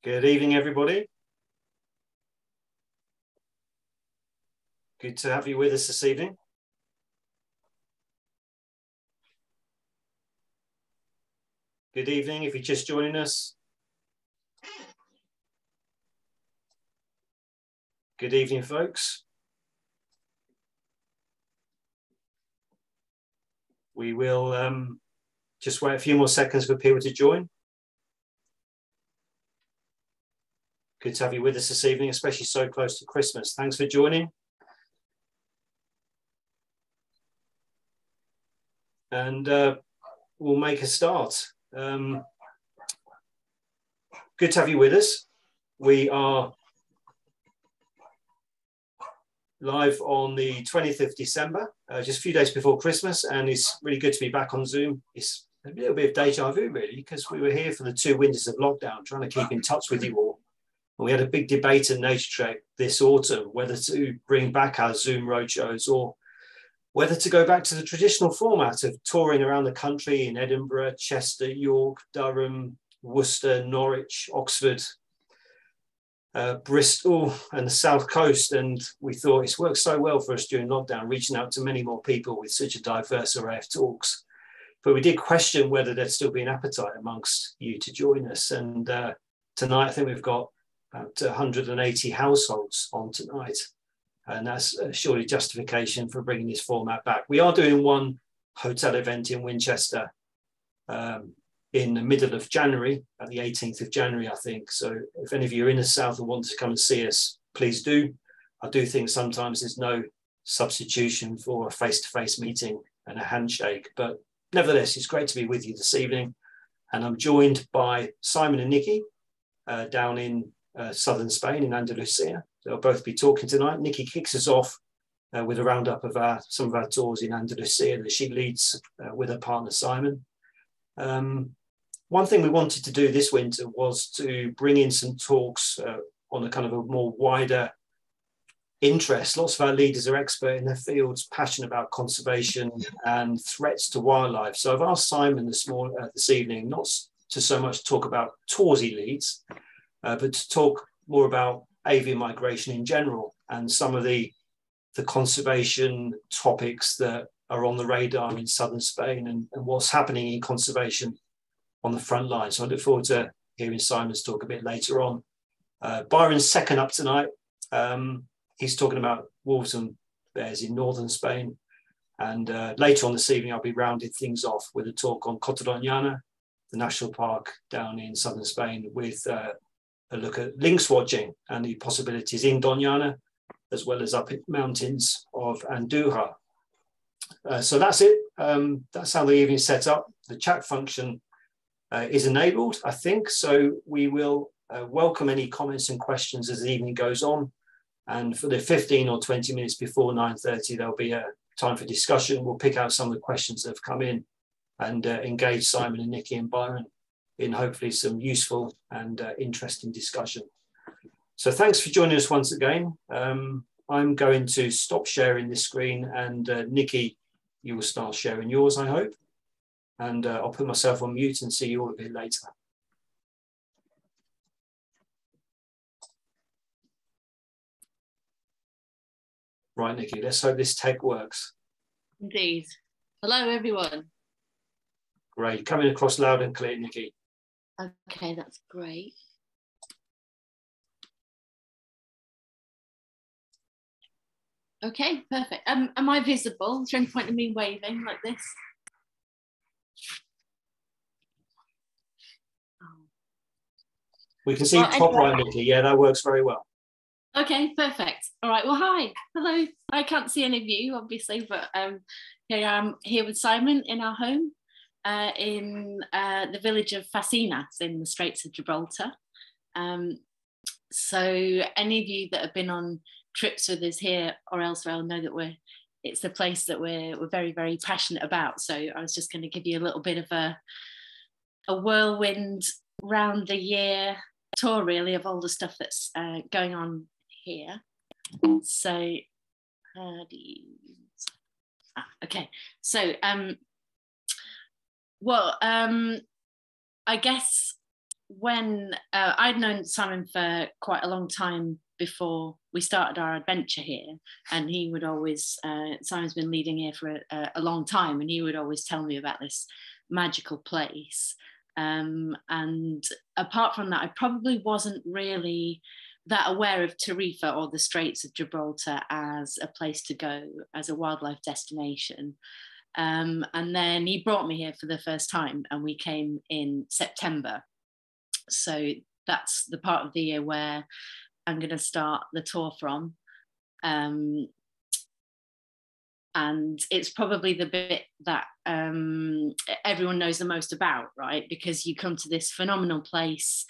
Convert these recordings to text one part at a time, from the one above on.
Good evening, everybody. Good to have you with us this evening. Good evening, if you're just joining us. Good evening, folks. We will just wait a few more seconds for people to join. Good to have you with us this evening, especially so close to Christmas. Thanks for joining. And we'll make a start. Good to have you with us. We are live on the 20th of December, just a few days before Christmas, and it's really good to be back on Zoom. It's a little bit of deja vu, really, because we were here for the 2 winters of lockdown, trying to keep in touch with you all. And we had a big debate in Naturetrek this autumn, whether to bring back our Zoom roadshows or whether to go back to the traditional format of touring around the country in Edinburgh, Chester, York, Durham, Worcester, Norwich, Oxford, Bristol and the South Coast. And we thought it's worked so well for us during lockdown, reaching out to many more people with such a diverse array of talks. But we did question whether there'd still be an appetite amongst you to join us. And tonight, I think we've got about 180 households on tonight. And that's surely justification for bringing this format back. We are doing one hotel event in Winchester in the middle of January, at the 18th of January, I think. So if any of you are in the south and want to come and see us, please do. I do think sometimes there's no substitution for a face-to-face meeting and a handshake. But nevertheless, it's great to be with you this evening. And I'm joined by Simon and Niki down in southern Spain, in Andalusia. They'll both be talking tonight. Niki kicks us off with a roundup of some of our tours in Andalusia that she leads with her partner Simon. One thing we wanted to do this winter was to bring in some talks on a kind of a more wider interest. Lots of our leaders are expert in their fields, passionate about conservation and threats to wildlife. So I've asked Simon this evening not to so much talk about tours he leads, but to talk more about avian migration in general and some of the conservation topics that are on the radar in southern Spain and what's happening in conservation on the front line. So I look forward to hearing Simon's talk a bit later on. Byron's second up tonight. He's talking about wolves and bears in northern Spain. And later on this evening, I'll be rounding things off with a talk on Coto, Donana, the national park down in southern Spain, with a look at lynx watching and the possibilities in Donana, as well as up in mountains of Andújar. So that's it. That's how the evening's set up. The chat function is enabled, I think. So we will welcome any comments and questions as the evening goes on. And for the 15 or 20 minutes before 9:30, there'll be a time for discussion. We'll pick out some of the questions that have come in and engage Simon and Niki and Byron in hopefully some useful and interesting discussion. So thanks for joining us once again. I'm going to stop sharing this screen, and Niki, you will start sharing yours, I hope. And I'll put myself on mute and see you all a bit later. Right, Niki, let's hope this tech works. Indeed. Hello, everyone. Great, coming across loud and clear, Niki. Okay, that's great. Okay, perfect. Am I visible? Is there any point in me waving like this? We can see top right, Niki. Yeah, that works very well. Okay, perfect. All right. Well, hi. Hello. I can't see any of you, obviously, but here I'm here with Simon in our home in the village of Facenas in the Straits of Gibraltar. So any of you that have been on trips with us here or elsewhere know that it's a place that we're very, very passionate about. So I was just going to give you a little bit of a whirlwind round the year tour, really, of all the stuff that's going on here. So okay, so I guess when I'd known Simon for quite a long time before we started our adventure here, and he would always, Simon's been leading here for a long time, and he would always tell me about this magical place. And apart from that, I probably wasn't really that aware of Tarifa or the Straits of Gibraltar as a place to go, as a wildlife destination. And then he brought me here for the first time, and we came in September. So that's the part of the year where I'm going to start the tour from. And it's probably the bit that everyone knows the most about, right? Because you come to this phenomenal place.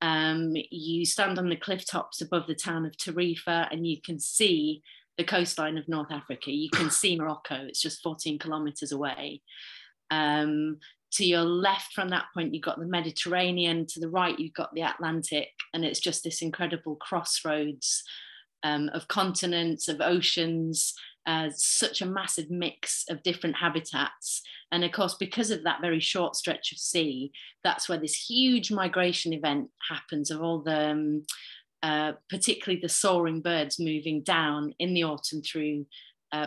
You stand on the cliff tops above the town of Tarifa, and you can see the coastline of North Africa. You can see Morocco. It's just 14 kilometers away. To your left from that point, you've got the Mediterranean. To the right, you've got the Atlantic. And it's just this incredible crossroads of continents, of oceans, such a massive mix of different habitats. And of course, because of that very short stretch of sea, that's where this huge migration event happens of all the, particularly the soaring birds moving down in the autumn through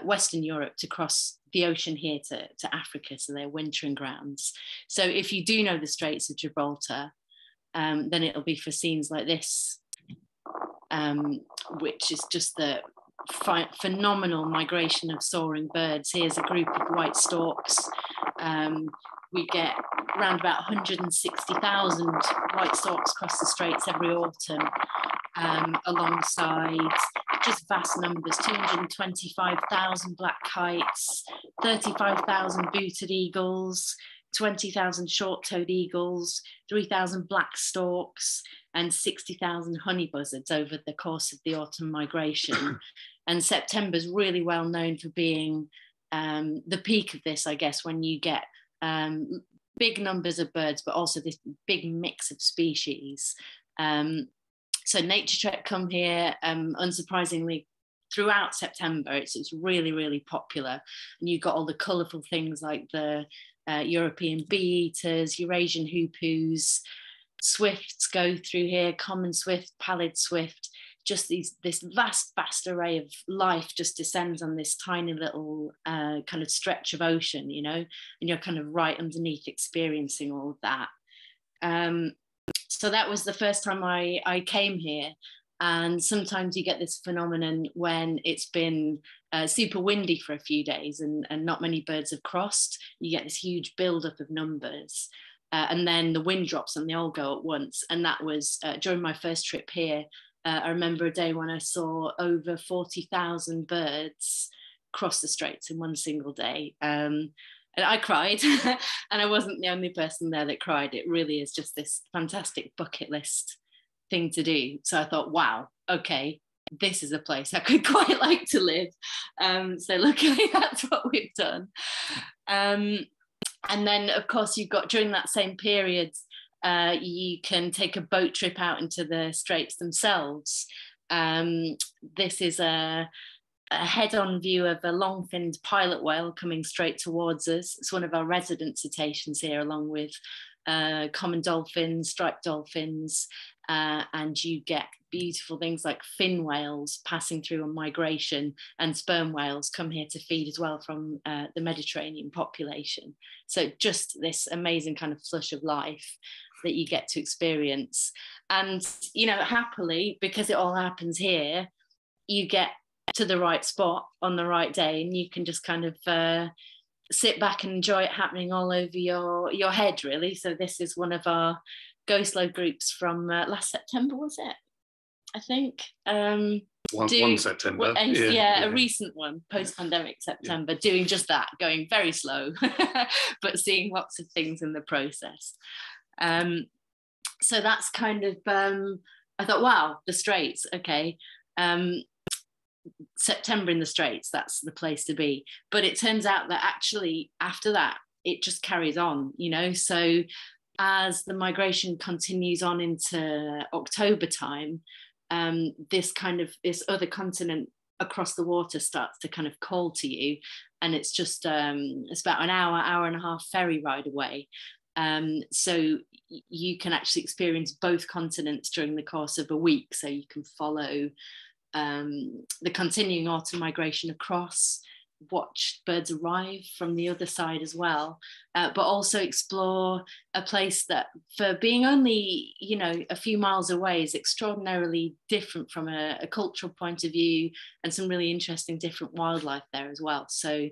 Western Europe to cross the ocean here to Africa, so they're wintering grounds. So if you do know the Straits of Gibraltar, then it'll be for scenes like this, which is just the phenomenal migration of soaring birds. Here's a group of white storks. We get around about 160,000 white storks across the Straits every autumn, alongside just vast numbers, 225,000 black kites, 35,000 booted eagles, 20,000 short-toed eagles, 3,000 black storks, and 60,000 honey buzzards over the course of the autumn migration. And September's really well known for being the peak of this, I guess, when you get big numbers of birds, but also this big mix of species. So Naturetrek come here, unsurprisingly, throughout September. It's really, really popular. And you've got all the colourful things like the European bee-eaters, Eurasian hoopoes, swifts go through here, common swift, pallid swift. Just this vast array of life just descends on this tiny little kind of stretch of ocean, you know, and you're kind of right underneath experiencing all of that. So that was the first time I came here. And sometimes you get this phenomenon when it's been super windy for a few days and not many birds have crossed. You get this huge buildup of numbers. And then the wind drops and they all go at once. And that was during my first trip here. I remember a day when I saw over 40,000 birds cross the Straits in one single day. And I cried, and I wasn't the only person there that cried. It really is just this fantastic bucket list thing to do. So I thought, wow, okay, this is a place I could quite like to live. So luckily that's what we've done. And then, of course, you've got during that same period, you can take a boat trip out into the Straits themselves. This is a head-on view of a long-finned pilot whale coming straight towards us. It's one of our resident cetaceans here, along with common dolphins, striped dolphins, and you get beautiful things like fin whales passing through on migration, and sperm whales come here to feed as well from the Mediterranean population. So just this amazing kind of flush of life that you get to experience. And, you know, happily, because it all happens here, you get to the right spot on the right day, and you can just kind of sit back and enjoy it happening all over your head, really. So this is one of our Go Slow groups from last September, was it? I think. One September. A recent one, post-pandemic September, doing just that, going very slow, but seeing lots of things in the process. So that's kind of, I thought, wow, the Straits, okay. September in the Straits, that's the place to be. But it turns out that actually after that, it just carries on, you know. So as the migration continues on into October time, this other continent across the water starts to kind of call to you. And it's just, it's about an hour and a half ferry ride away. So you can actually experience both continents during the course of a week. So you can follow the continuing autumn migration across, watch birds arrive from the other side as well, but also explore a place that, for being only, you know, a few miles away, is extraordinarily different from a cultural point of view, and some really interesting different wildlife there as well. So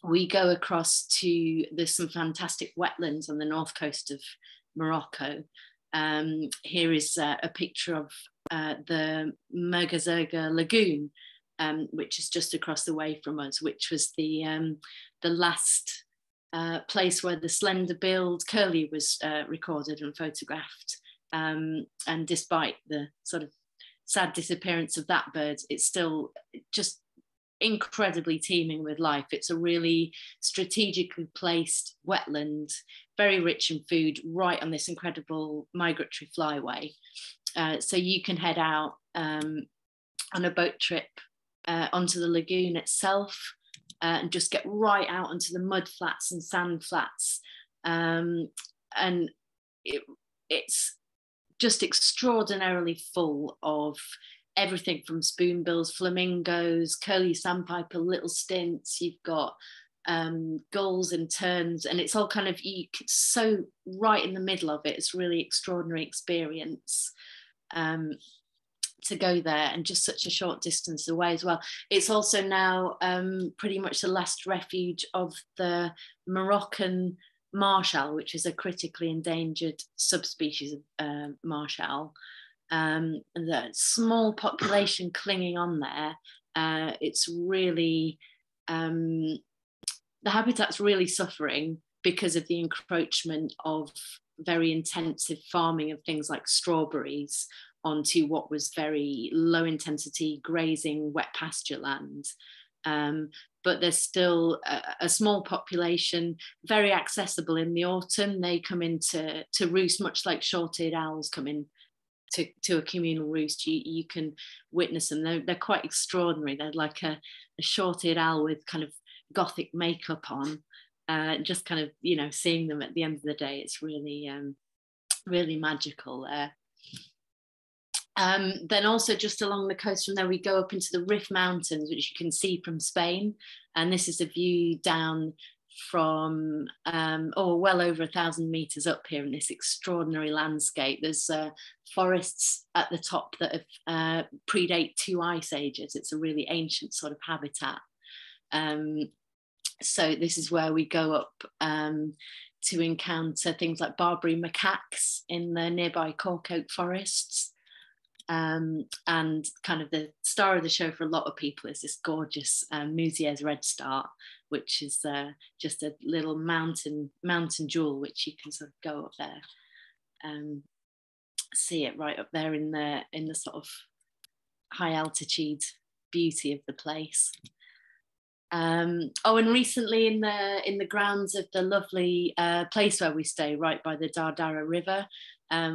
we go across to, there's some fantastic wetlands on the north coast of Morocco. Here is a picture of the Mergazerga Lagoon, which is just across the way from us, which was the last place where the slender-billed curlew was recorded and photographed. And despite the sort of sad disappearance of that bird, it's still just incredibly teeming with life. It's a really strategically placed wetland, very rich in food, right on this incredible migratory flyway. So you can head out on a boat trip onto the lagoon itself, and just get right out onto the mud flats and sand flats. And it's just extraordinarily full of everything from spoonbills, flamingos, curlew sandpiper, little stints. You've got gulls and terns, and it's all kind of so right in the middle of it. It's really extraordinary experience to go there, and just such a short distance away as well. It's also now pretty much the last refuge of the Moroccan marsh owl, which is a critically endangered subspecies of marsh owl. And the small population clinging on there, it's really, the habitat's really suffering because of the encroachment of very intensive farming of things like strawberries onto what was very low intensity grazing wet pasture land. But there's still a small population, very accessible in the autumn. They come in to roost, much like short-eared owls come in to a communal roost. You can witness them. They're quite extraordinary. They're like a short-eared owl with kind of gothic makeup on. Just kind of, you know, seeing them at the end of the day, it's really, really magical there. Then also just along the coast from there, we go up into the Rif Mountains, which you can see from Spain. And this is a view down from, well over 1,000 meters up here in this extraordinary landscape. There's forests at the top that have predate 2 ice ages. It's a really ancient sort of habitat. So this is where we go up to encounter things like Barbary macaques in the nearby cork oak forests. And kind of the star of the show for a lot of people is this gorgeous Mousier's redstart, which is just a little mountain jewel, which you can sort of go up there, see it right up there in the sort of high altitude beauty of the place. And recently in the grounds of the lovely place where we stay, right by the Dardara River,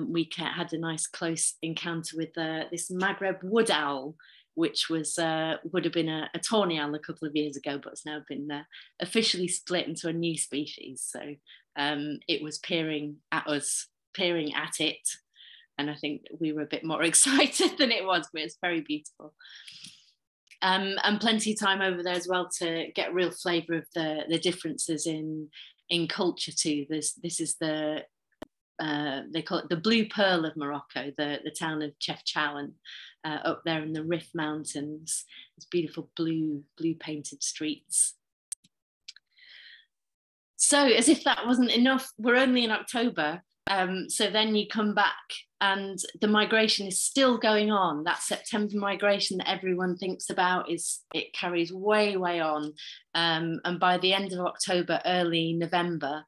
we had a nice close encounter with this Maghreb wood owl, which would have been a tawny owl a couple of years ago, but it's now been officially split into a new species. So it was peering at it, and I think we were a bit more excited than it was, but it's very beautiful. And plenty of time over there as well to get a real flavour of the differences in culture too. This is they call it the Blue Pearl of Morocco, the town of Chefchaouen, up there in the Rif Mountains. It's beautiful blue painted streets. So as if that wasn't enough, we're only in October. So then you come back and the migration is still going on. That September migration that everyone thinks about, it carries way on. And by the end of October, early November,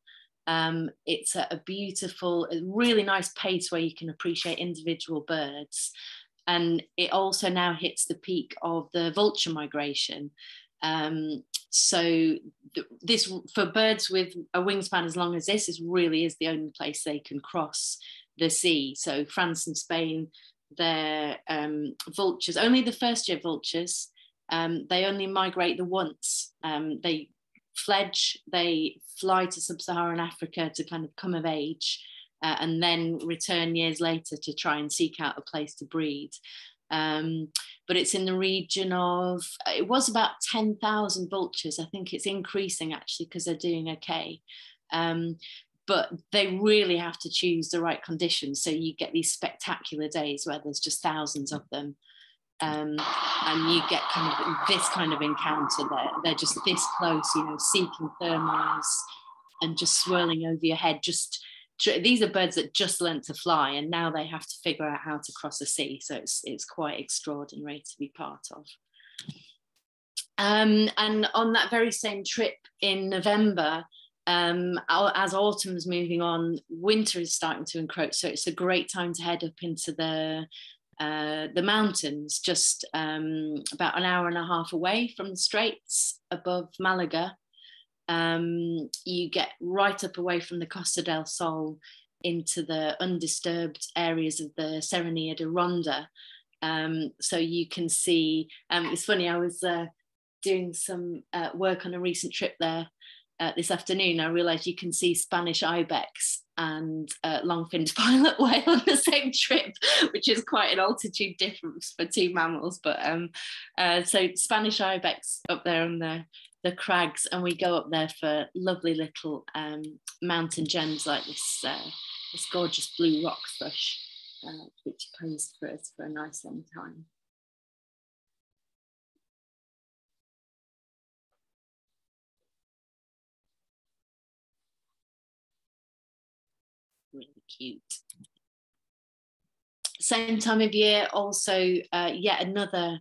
it's at a beautiful, really nice pace where you can appreciate individual birds. And it also now hits the peak of the vulture migration. So this, for birds with a wingspan as long as this, really is the only place they can cross the sea. So France and Spain, their vultures, only the first year vultures, they only migrate the once. They fledge, they fly to sub-Saharan Africa to kind of come of age, and then return years later to try and seek out a place to breed. But it's in the region of, it was about 10,000 vultures. I think it's increasing actually because they're doing okay. But they really have to choose the right conditions. So you get these spectacular days where there's just thousands of them. And you get kind of this kind of encounter there. They're just this close, you know, seeking thermals and just swirling over your head. These are birds that just learnt to fly, and now they have to figure out how to cross a sea. So it's quite extraordinary to be part of. And on that very same trip in November, as autumn's moving on, winter is starting to encroach. So it's a great time to head up into the mountains, just about an hour and a half away from the Straits above Malaga. You get right up away from the Costa del Sol into the undisturbed areas of the Serranía de Ronda. So you can see, it's funny, I was doing some work on a recent trip there this afternoon. I realised you can see Spanish ibex and long-finned pilot whale on the same trip, which is quite an altitude difference for two mammals. But so Spanish ibex up there on the crags, and we go up there for lovely little mountain gems like this gorgeous blue rock thrush, which posed for us for a nice long time. Really cute. Same time of year, also yet another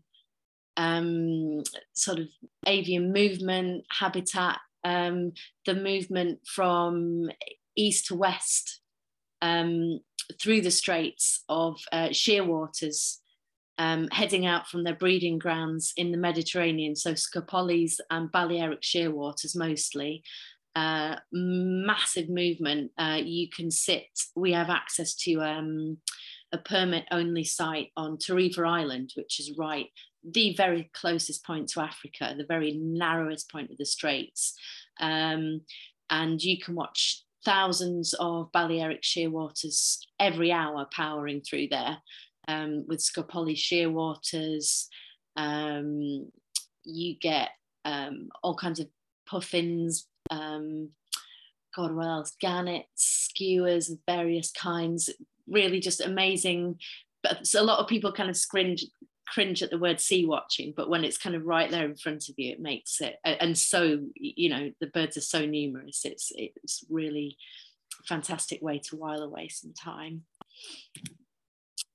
sort of avian movement habitat, the movement from east to west through the Straits of shearwaters heading out from their breeding grounds in the Mediterranean, so Scopoles and Balearic shearwaters mostly. Massive movement. You can sit, we have access to a permit only site on Tarifa Island, which is the very closest point to Africa, the very narrowest point of the Straits. And you can watch thousands of Balearic shearwaters every hour powering through there with Scopoles shearwaters. You get all kinds of puffins, God, what else? Gannets, skewers of various kinds, really just amazing. But a lot of people kind of cringe at the word sea watching, but when it's kind of right there in front of you, it makes it, and so, you know, the birds are so numerous, it's really a fantastic way to while away some time.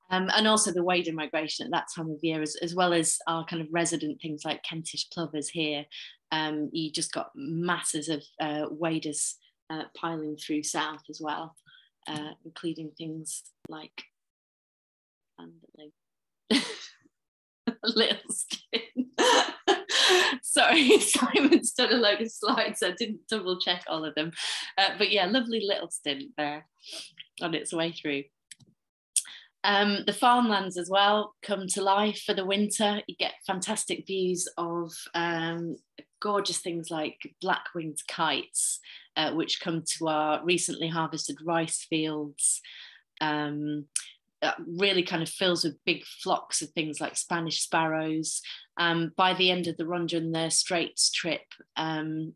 And also the wader migration at that time of year, as well as our kind of resident things like Kentish plovers here. You just got masses of waders piling through south as well, including things like little skin. Sorry, Simon's done a load of slides, so I didn't double check all of them. But yeah, lovely little stint there on its way through. The farmlands as well come to life for the winter. You get fantastic views of gorgeous things like black-winged kites, which come to our recently harvested rice fields. Really kind of fills with big flocks of things like Spanish sparrows. By the end of the Ronda and the Straits trip,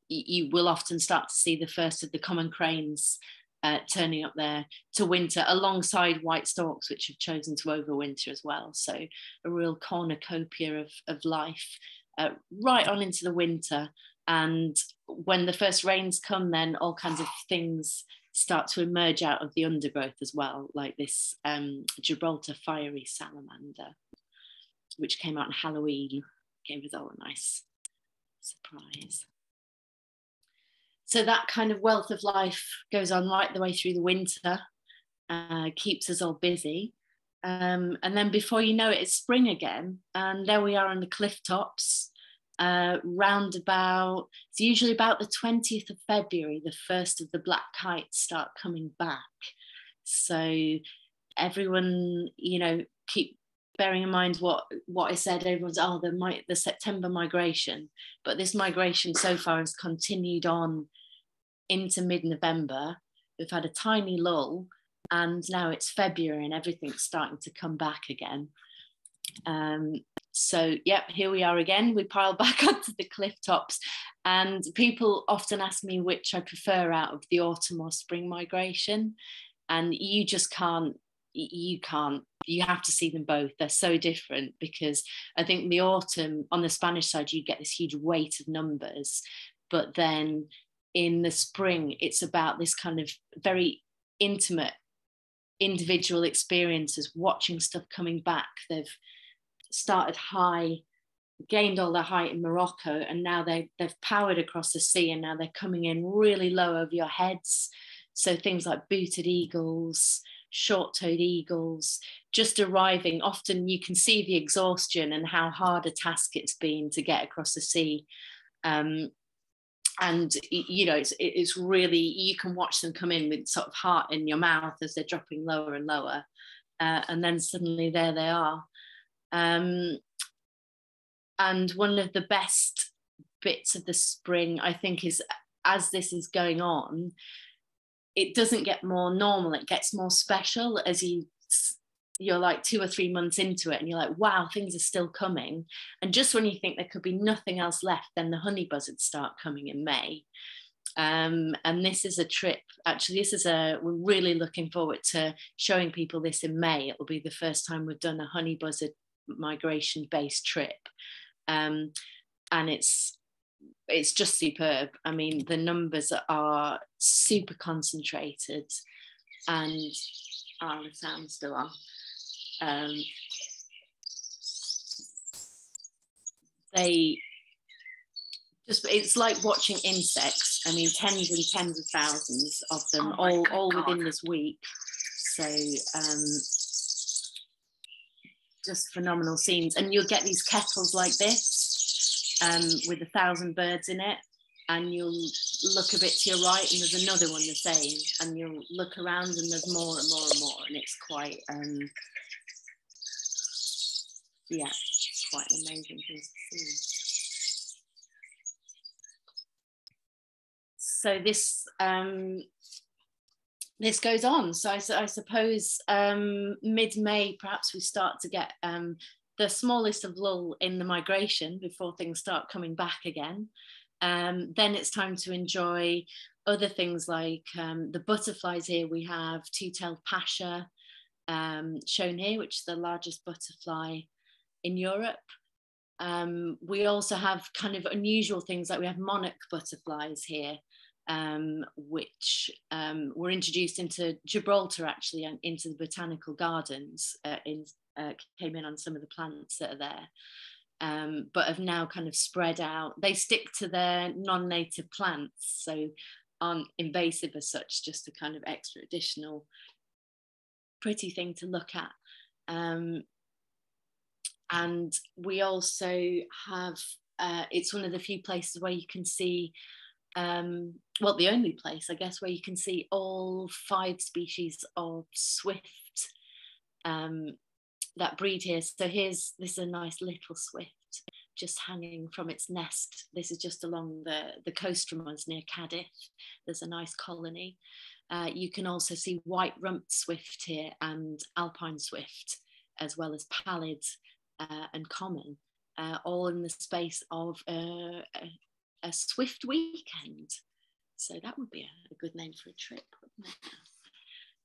you will often start to see the first of the common cranes turning up there to winter alongside white storks, which have chosen to overwinter as well. So a real cornucopia of life right on into the winter. And when the first rains come, then all kinds of things start to emerge out of the undergrowth as well, like this Gibraltar fiery salamander, which came out on Halloween, gave us all a nice surprise. So that kind of wealth of life goes on right the way through the winter, keeps us all busy. And then before you know it, it's spring again. And there we are on the cliff tops, round about, it's usually about the 20th of February, the first of the black kites start coming back. So everyone, you know, keep bearing in mind what I said, everyone's, the September migration, but this migration so far has continued on into mid-November. We've had a tiny lull, and now it's February and everything's starting to come back again. So yep, here we are again. We pile back onto the cliff tops, and people often ask me which I prefer out of the autumn or spring migration, and you just can't, you have to see them both. They're so different, because I think the autumn on the Spanish side, you get this huge weight of numbers, but then in the spring, it's about this kind of very intimate individual experiences, watching stuff coming back. They've started high, gained all their height in Morocco, and now they've powered across the sea, and now they're coming in really low over your heads. So things like booted eagles, short-toed eagles, just arriving. Often you can see the exhaustion and how hard a task it's been to get across the sea. And you know, it's really, you can watch them come in with sort of heart in your mouth as they're dropping lower and lower, and then suddenly there they are. And one of the best bits of the spring, I think, is as this is going on, it doesn't get more normal, it gets more special as you're like 2 or 3 months into it, and you're like, wow, things are still coming. And just when you think there could be nothing else left, then the honey buzzards start coming in May. And this is a trip, actually, we're really looking forward to showing people this in May. It will be the first time we've done a honey buzzard migration based trip. And it's just superb. I mean, the numbers are super concentrated, and the sound's still on. It's like watching insects. I mean, tens and tens of thousands of them, all within this week. So just phenomenal scenes. And you'll get these kettles like this with 1,000 birds in it, and you'll look a bit to your right and there's another one the same, and you'll look around and there's more and more and more, and it's quite it's quite an amazing thing to see. So this goes on. So I suppose mid-May, perhaps we start to get the smallest of lull in the migration before things start coming back again. Then it's time to enjoy other things like the butterflies. Here we have two-tailed pasha shown here, which is the largest butterfly in Europe. We also have kind of unusual things, like we have monarch butterflies here, which were introduced into Gibraltar, actually, and into the botanical gardens, came in on some of the plants that are there, but have now kind of spread out. They stick to their non-native plants, so aren't invasive as such, just a kind of extra additional pretty thing to look at. And we also have, it's one of the few places where you can see, well, the only place, I guess, where you can see all 5 species of swift that breed here. So this is a nice little swift just hanging from its nest. This is just along the coast from us near Cardiff. There's a nice colony. You can also see white-rumped swift here and alpine swift, as well as pallid and common, all in the space of a swift weekend. So that would be a good name for a trip, wouldn't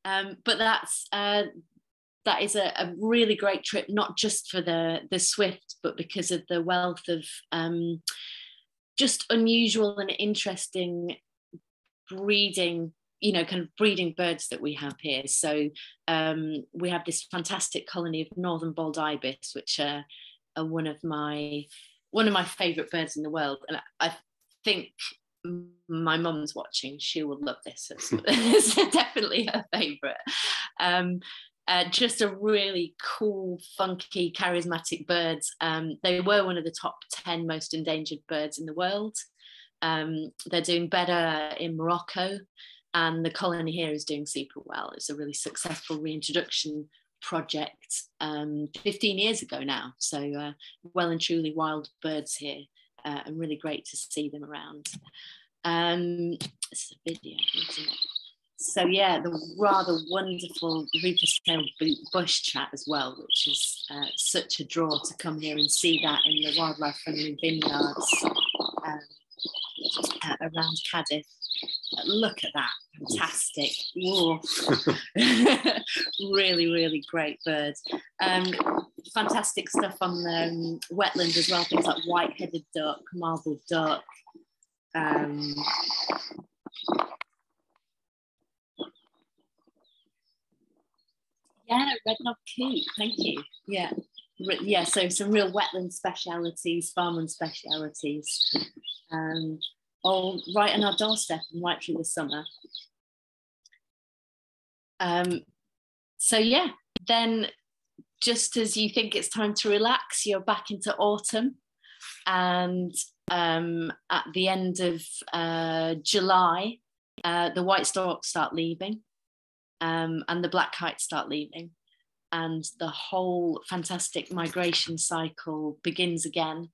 it? But that is a really great trip, not just for the swift, but because of the wealth of just unusual and interesting breeding, kind of breeding birds that we have here. So we have this fantastic colony of northern bald ibis, which are one of my favorite birds in the world. And I think my mum's watching, she will love this. It's definitely her favorite. Just a really cool, funky, charismatic birds. They were one of the top 10 most endangered birds in the world. They're doing better in Morocco, and the colony here is doing super well. It's a really successful reintroduction project 15 years ago now. So well and truly wild birds here, and really great to see them around. This is a video, isn't it? So yeah, the rather wonderful Rufous tailed bush chat as well, which is such a draw to come here and see that in the wildlife friendly vineyards around Cardiff. Look at that, fantastic. Really, really great birds. Fantastic stuff on the wetland as well, things like white-headed duck, marbled duck. Yeah, red-knobbed coot, thank you. Yeah, so some real wetland specialities, farmland specialities. All right on our doorstep and right through the summer. So yeah, then just as you think it's time to relax, you're back into autumn, and at the end of July, the white storks start leaving, and the black kites start leaving, and the whole fantastic migration cycle begins again.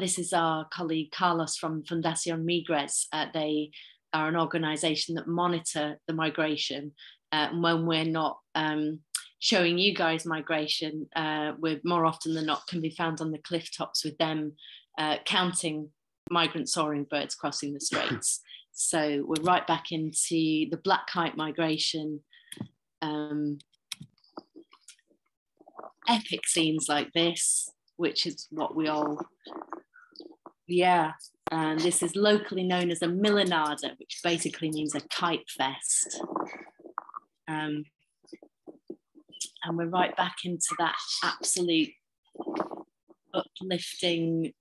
This is our colleague Carlos from Fundación Migres. They are an organisation that monitor the migration. And when we're not showing you guys migration, we're more often than not can be found on the cliff tops with them counting migrant soaring birds crossing the Straits. So we're right back into the black kite migration. Epic scenes like this, which is what we all, and this is locally known as a millenada, which basically means a kite fest. And we're right back into that absolute uplifting,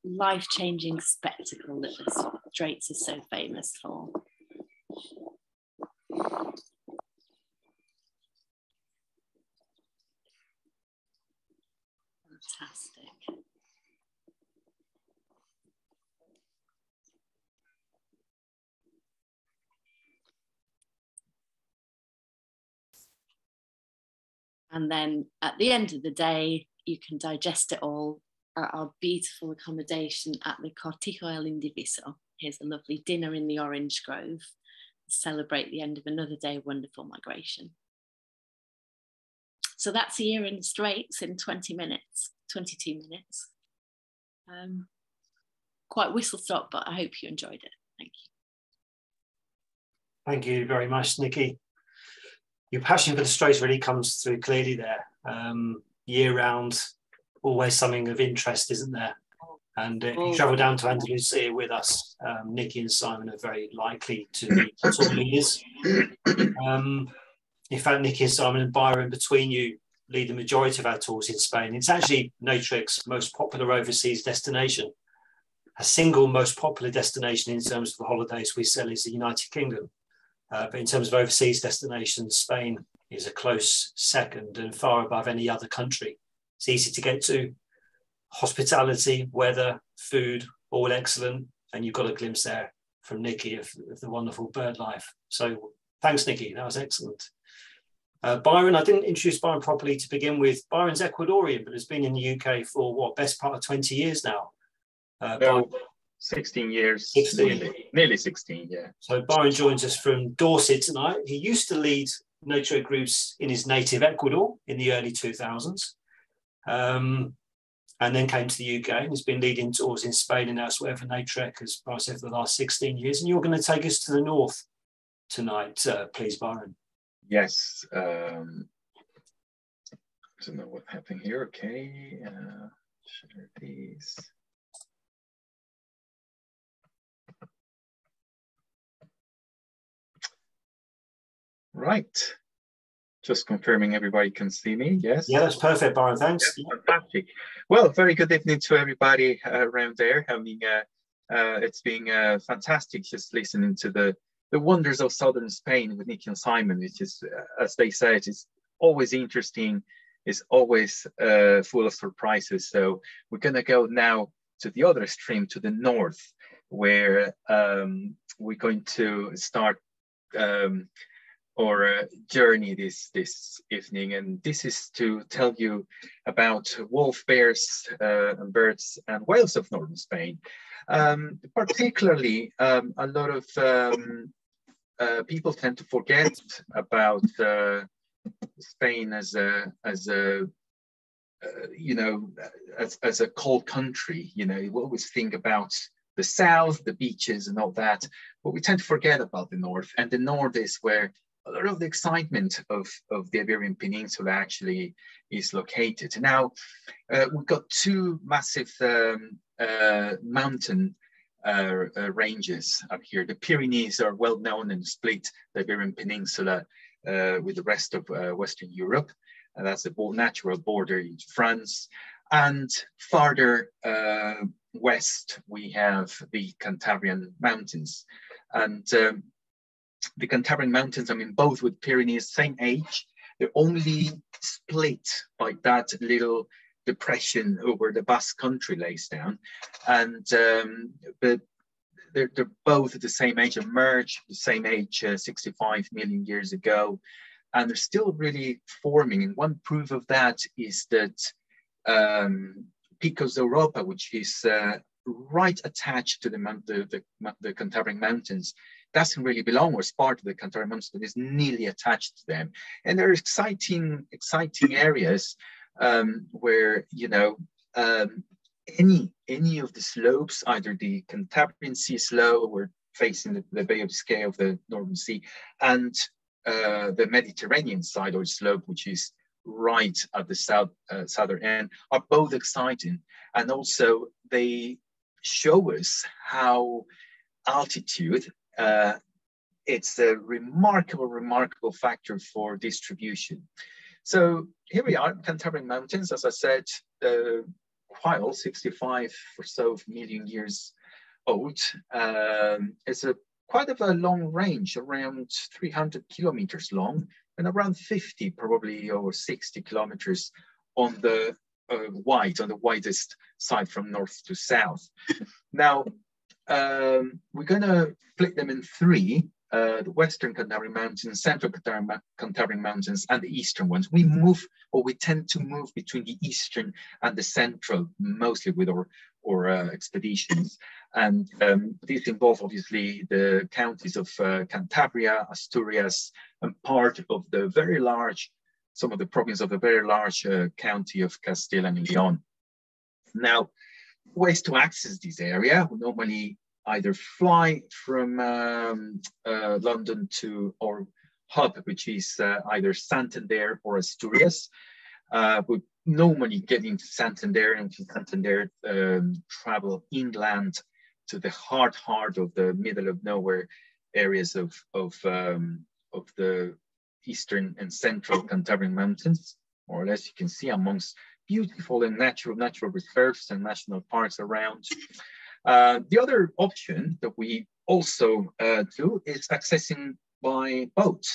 life-changing spectacle that the Straits is so famous for. Fantastic. And then at the end of the day, you can digest it all at our beautiful accommodation at the Cortijo El Indiviso. Here's a lovely dinner in the orange grove to celebrate the end of another day of wonderful migration. So that's a year in the Straits in 22 minutes. Quite whistle stop, but I hope you enjoyed it. Thank you. Thank you very much, Niki. Your passion for the Straits really comes through clearly there. Year round, always something of interest, isn't there? And if you travel down to Andalusia with us, Niki and Simon are very likely to be tour leaders. In fact, Niki and Simon and Byron, between you, lead the majority of our tours in Spain. It's actually Naturetrek's most popular overseas destination. A single most popular destination in terms of the holidays we sell is the United Kingdom. But in terms of overseas destinations, Spain is a close second and far above any other country. It's easy to get to. Hospitality, weather, food, all excellent. And you've got a glimpse there from Niki of the wonderful bird life. So thanks, Niki. That was excellent. Byron, I didn't introduce Byron properly to begin with. Byron's Ecuadorian, but has been in the UK for what, best part of 20 years now. 16 years, 16. Nearly 16, yeah. So Byron joins us from Dorset tonight. He used to lead Naturetrek groups in his native Ecuador in the early 2000s, and then came to the UK and has been leading tours in Spain and elsewhere for Naturetrek, as I said, for the last 16 years. And you're going to take us to the north tonight, please, Byron. Yes. I don't know what's happening here. Okay. Share these. Right. Just confirming everybody can see me. Yes. Yeah, that's perfect, Byron. Thanks. Yeah, fantastic. Well, very good evening to everybody around there. I mean, it's been fantastic just listening to the wonders of southern Spain with Niki and Simon, which is, as they said, it's always interesting. It's always full of surprises. So we're going to go now to the other extreme, to the north, where we're going to start our journey this evening, and this is to tell you about wolf bears and birds and whales of northern Spain. Particularly, a lot of people tend to forget about Spain as a as a cold country. You know, you always think about the south, the beaches and all that, but we tend to forget about the north. And the north is where a lot of the excitement of the Iberian Peninsula actually is located. Now, we've got two massive mountain ranges up here. The Pyrenees are well known and split the Iberian Peninsula with the rest of Western Europe. And that's the natural border in France. And farther west, we have the Cantabrian Mountains. And the Cantabrian Mountains, I mean, both with Pyrenees, same age. They're only split by that little depression over the Basque Country lays down. And but they're both at the same age, emerged the same age 65 million years ago. And they're still really forming. And one proof of that is that Picos Europa, which is right attached to the Cantabrian Mountains, doesn't really belong or is part of the Cantabrian Mountains, but is nearly attached to them. And there are exciting areas where, you know, any of the slopes, either the Cantabrian Sea slope, we're facing the Bay of Biscay of the Northern Sea, and the Mediterranean side or slope, which is right at the southern end, are both exciting. And also they show us how altitude, it's a remarkable factor for distribution. So here we are, Cantabrian Mountains, as I said, quite old, 65 or so million years old. It's quite of a long range, around 300 kilometers long, and around 50 probably or 60 kilometers on the widest side from north to south. Now, we're going to split them in three: the Western Cantabrian Mountains, Central Cantabrian Mountains, and the Eastern ones. We tend to move between the Eastern and the Central, mostly with our expeditions. And these involve obviously the counties of Cantabria, Asturias, and part of the very large, some of the province of the very large county of Castile and Leon. Now, ways to access this area: we normally either fly from London to our hub, which is either Santander or Asturias. We normally get into Santander, and from Santander travel inland to the heart of the middle of nowhere areas of the eastern and central Cantabrian Mountains, more or less. You can see amongst beautiful and natural reserves and national parks around. The other option that we also do is accessing by boat.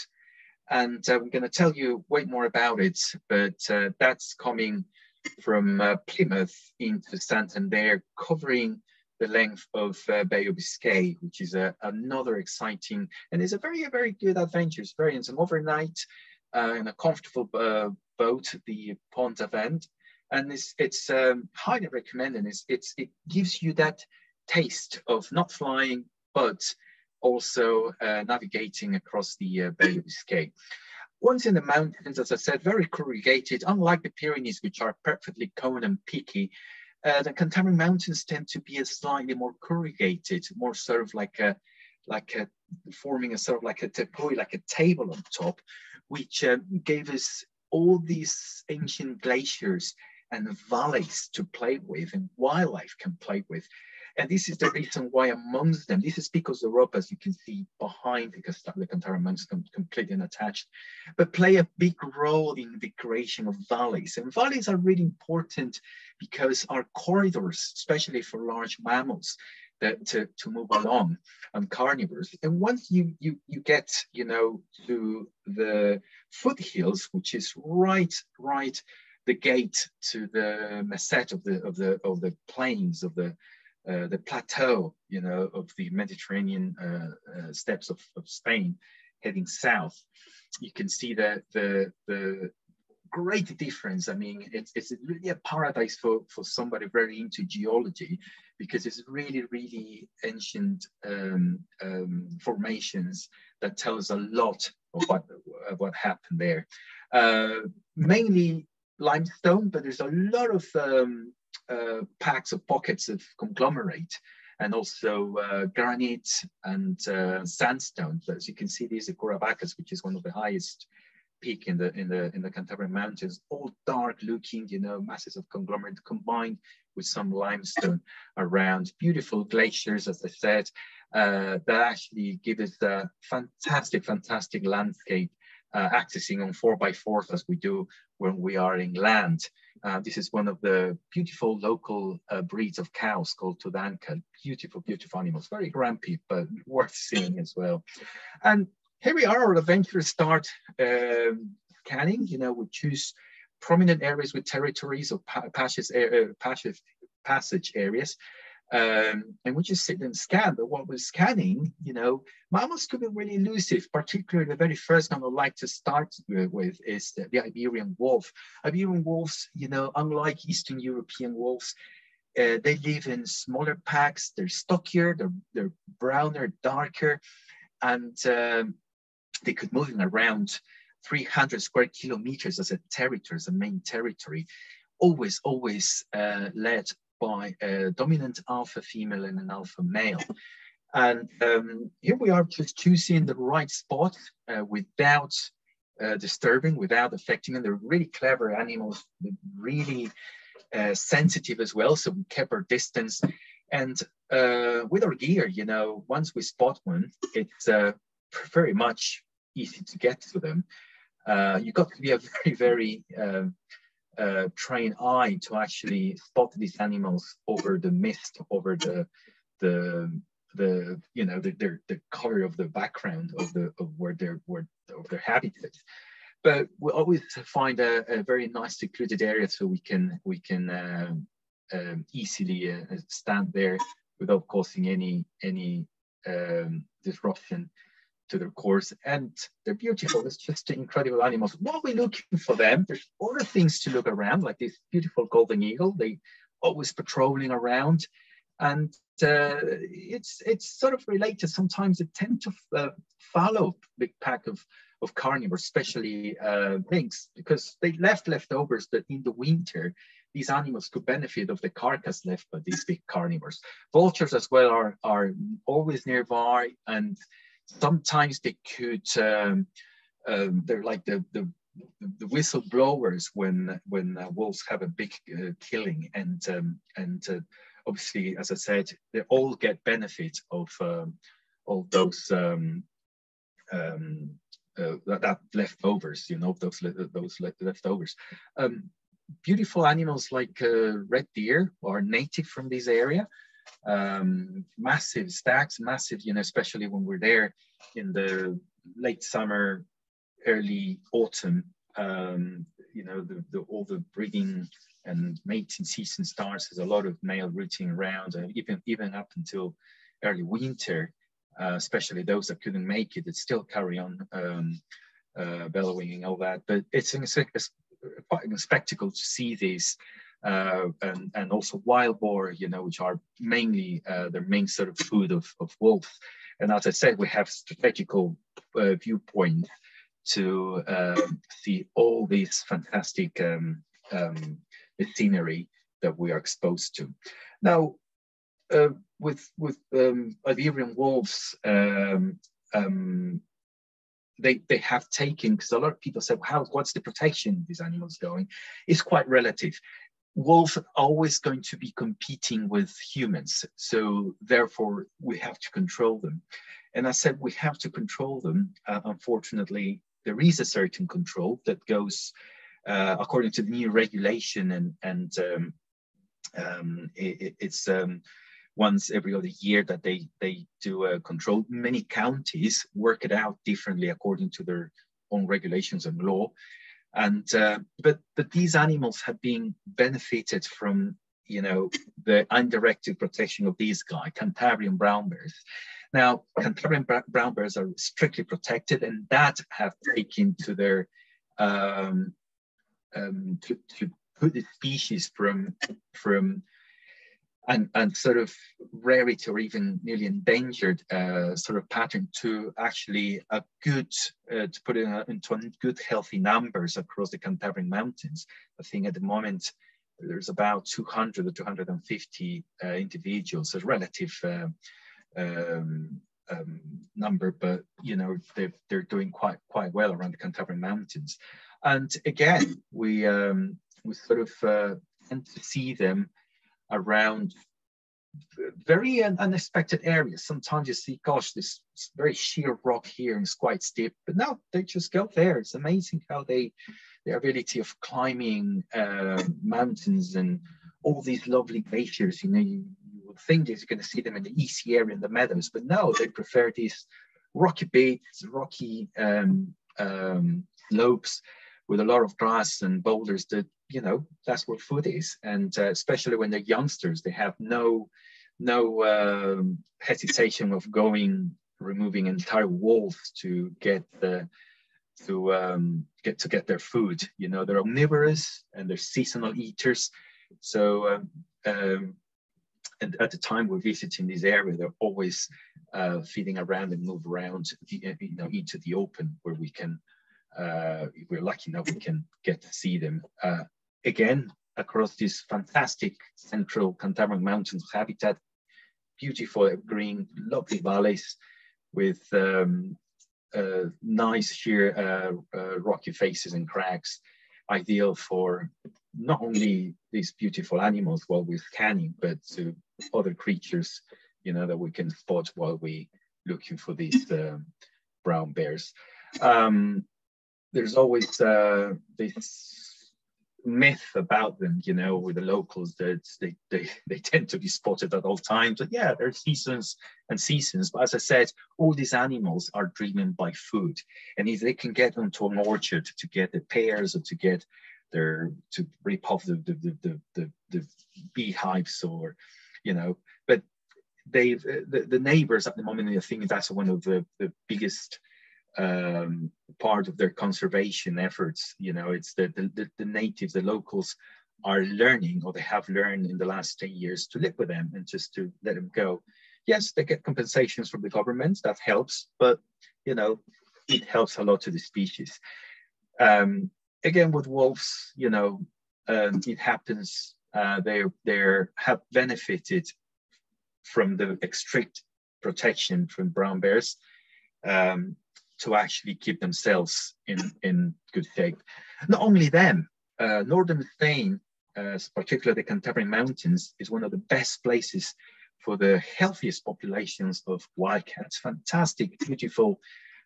And I'm going to tell you way more about it, but that's coming from Plymouth into Santander, covering the length of Bay of Biscay, which is another exciting, and it's a very, very good adventure experience. An overnight in a comfortable boat, the Pont Avant, and it's highly recommended. It gives you that taste of not flying, but also navigating across the Bay of Biscay. Once in the mountains, as I said, very corrugated, unlike the Pyrenees, which are perfectly cone and peaky. The Cantabrian Mountains tend to be a slightly more corrugated, more sort of forming a sort of like a tepui, like a table on top, which gave us all these ancient glaciers and valleys to play with, and wildlife can play with. And this is the reason why amongst them, this is Picos Europa, as you can see behind the Cantabrian Mountains, completely unattached, but play a big role in the creation of valleys. And valleys are really important because our corridors, especially for large mammals, to move along, and carnivores. And once you get, you know, to the foothills, which is right the gate to the meseta of the plains of the plateau, you know, of the Mediterranean steppes of Spain, heading south, you can see the great difference. I mean, it's really a paradise for somebody very into geology, because it's really ancient formations that tell us a lot of what happened there. Mainly limestone, but there's a lot of packs of pockets of conglomerate, and also granite and sandstone. So as you can see, these are Corabacas, which is one of the highest peak in the Cantabrian Mountains, all dark looking, you know, masses of conglomerate combined with some limestone around. Beautiful glaciers, as I said, that actually give us a fantastic landscape, accessing on 4x4s as we do when we are inland. This is one of the beautiful local breeds of cows called Todanka. Beautiful animals, very grumpy, but worth seeing as well. And here we are, our adventurers start scanning. You know, we choose prominent areas with territories or passage areas. And we just sit and scan. But what we're scanning, you know, mammals could be really elusive. Particularly the very first one I'd like to start with is the Iberian wolf. Iberian wolves, you know, unlike Eastern European wolves, they live in smaller packs. They're stockier, they're browner, darker, and they could move in around 300 square kilometers as a territory, as a main territory, always led by a dominant alpha female and an alpha male. And here we are just choosing the right spot without disturbing, without affecting them. They're really clever animals, really sensitive as well. So we kept our distance. And with our gear, you know, once we spot one, it's very much easy to get to them. You've got to be a very trained eye to actually spot these animals over the mist, over the you know, the color of the background of their habitat. But we always find a very nice secluded area so we can easily stand there without causing any disruption to their course. And they're beautiful. It's just incredible animals. While we're looking for them, there's other things to look around, like this beautiful golden eagle. They always patrolling around, and it's sort of related. Sometimes they tend to follow big pack of carnivores, especially lynx, because they left leftovers that in the winter these animals could benefit of the carcass left by these big carnivores. Vultures as well are always nearby, and sometimes they could they're like the whistleblowers when wolves have a big killing, and obviously, as I said, they all get benefit of all those that leftovers, you know, those leftovers. Beautiful animals like red deer are native from this area. Massive stacks, massive, you know, especially when we're there in the late summer, early autumn. You know, all the breeding and mating season starts. There's a lot of male rooting around, even up until early winter. Especially those that couldn't make it, still carry on bellowing and all that. But it's quite a spectacle to see these, and also wild boar, you know, which are mainly their main sort of food of wolves. And as I said, we have strategical viewpoint to see all these fantastic scenery that we are exposed to. Now, with Iberian wolves, they have taken, because a lot of people say, well, what's the protection of these animals going? It's quite relative. Wolves are always going to be competing with humans, so therefore we have to control them. And I said we have to control them. Unfortunately, there is a certain control that goes according to the new regulation, and it's once every other year that they do a control. Many counties work it out differently according to their own regulations and law. And but these animals have been benefited from, you know, the undirected protection of these guys, Cantabrian brown bears. Now, Cantabrian brown bears are strictly protected, and that have taken to their to put the species from and sort of rarity or even nearly endangered sort of pattern to actually a good, to put it into good healthy numbers across the Cantabrian Mountains. I think at the moment there's about 200 or 250 individuals, a relative number, but you know, they're doing quite well around the Cantabrian Mountains. And again, we sort of tend to see them around very unexpected areas. Sometimes you see, gosh, this very sheer rock here and it's quite steep, but no, they just go there. It's amazing how their ability of climbing mountains and all these lovely glaciers, you know, you would think that you're going to see them in the easy area in the meadows, but no, they prefer these rocky beds, rocky slopes with a lot of grass and boulders that, you know, that's what food is. And especially when they're youngsters, they have no hesitation of removing entire walls to get their food. You know, they're omnivorous and they're seasonal eaters. So and at the time we're visiting this area, they're always feeding around and move around, you know, into the open where we can, if we're lucky enough, we can get to see them. Again, across this fantastic central Cantabrian Mountains habitat, beautiful green, lovely valleys with nice sheer rocky faces and crags, ideal for not only these beautiful animals while we're scanning, but to other creatures, you know, that we can spot while we're looking for these brown bears. There's always this myth about them, you know, with the locals, that they tend to be spotted at all times. But yeah, there are seasons and seasons. But as I said, all these animals are driven by food, and if they can get onto an orchard to get the pears or to get to rip off the beehives, or you know, but the neighbors at the moment, I think that's one of the biggest part of their conservation efforts. You know, it's the natives, the locals are learning, or they have learned in the last 10 years, to live with them and just to let them go. Yes, they get compensations from the government, that helps, but you know, it helps a lot to the species. Again, with wolves, you know, it happens, they have benefited from the strict protection from brown bears, to actually keep themselves in good shape. Not only them, northern Spain, particularly the Cantabrian Mountains, is one of the best places for the healthiest populations of wildcats. Fantastic, beautiful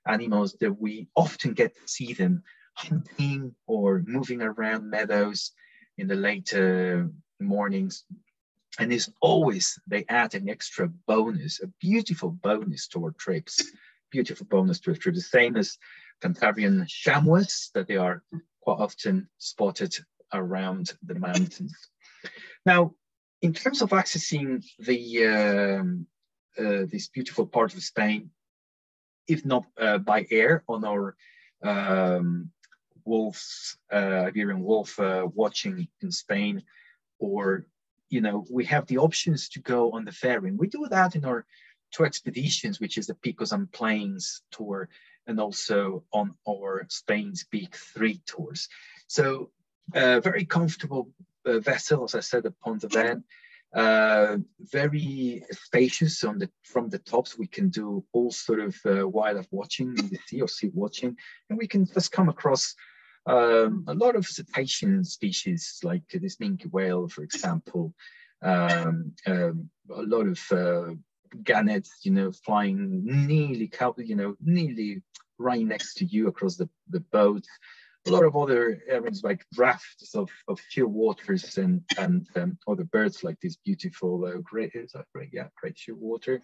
animals that we often get to see them hunting or moving around meadows in the late mornings. And it's always, they add an extra bonus, a beautiful bonus to our trips. Beautiful bonus to a trip, the same as Cantabrian chamois, that they are quite often spotted around the mountains. Now, in terms of accessing this beautiful part of Spain, if not by air on our Iberian wolf watching in Spain, or you know, we have the options to go on the ferry, and we do that in our 2 expeditions, which is the Picos and Plains tour, and also on our Spain's Big 3 tours. So very comfortable vessel, as I said, the Pont de Ven, very spacious from the tops. We can do all sort of wildlife watching in the sea, or sea watching, and we can just come across a lot of cetacean species, like this minke whale, for example, a lot of gannets, you know, flying nearly right next to you across the boat. A lot of other areas like rafts of sheer waters and other birds like this beautiful great sheer water,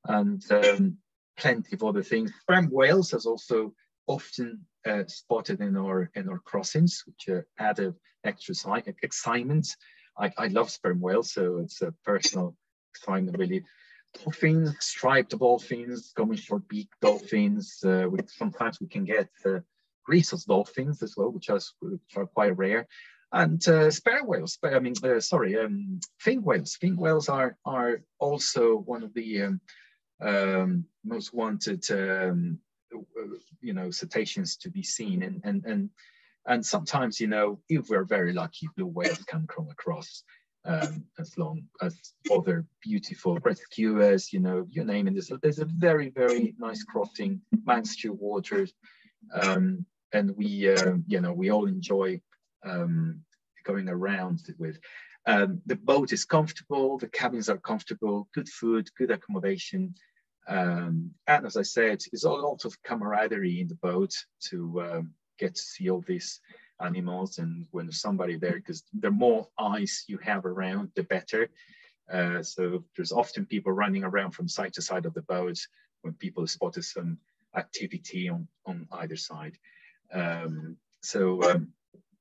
and plenty of other things. Sperm whales is also often spotted in our crossings, which add an extra excitement. I love sperm whales, so it's a personal excitement really dolphins, striped dolphins, common short-beak dolphins. Sometimes we can get rhesus dolphins as well, which are quite rare. And sperm whales, fin whales. Fin whales are also one of the most wanted, cetaceans to be seen. And sometimes, if we're very lucky, blue whales can come across, as long as other beautiful rescuers, you name it. There's a very, very nice crossing amongst two waters. And we all enjoy going around with. The boat is comfortable, the cabins are comfortable, good food, good accommodation. And as I said, there's a lot of camaraderie in the boat to get to see all these animals. And when there's somebody there, because the more eyes you have around, the better. So there's often people running around from side to side of the boat when people spotted some activity on either side. So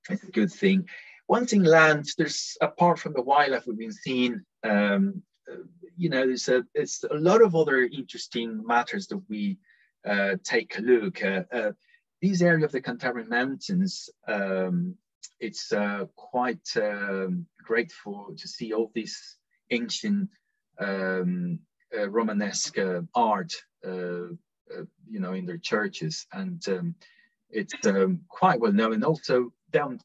it's a good thing. Once inland, there's, apart from the wildlife we've been seeing, there's a lot of other interesting matters that we take a look at. This area of the Cantabrian Mountains, it's quite grateful to see all this ancient Romanesque art, in their churches, and it's quite well known. And also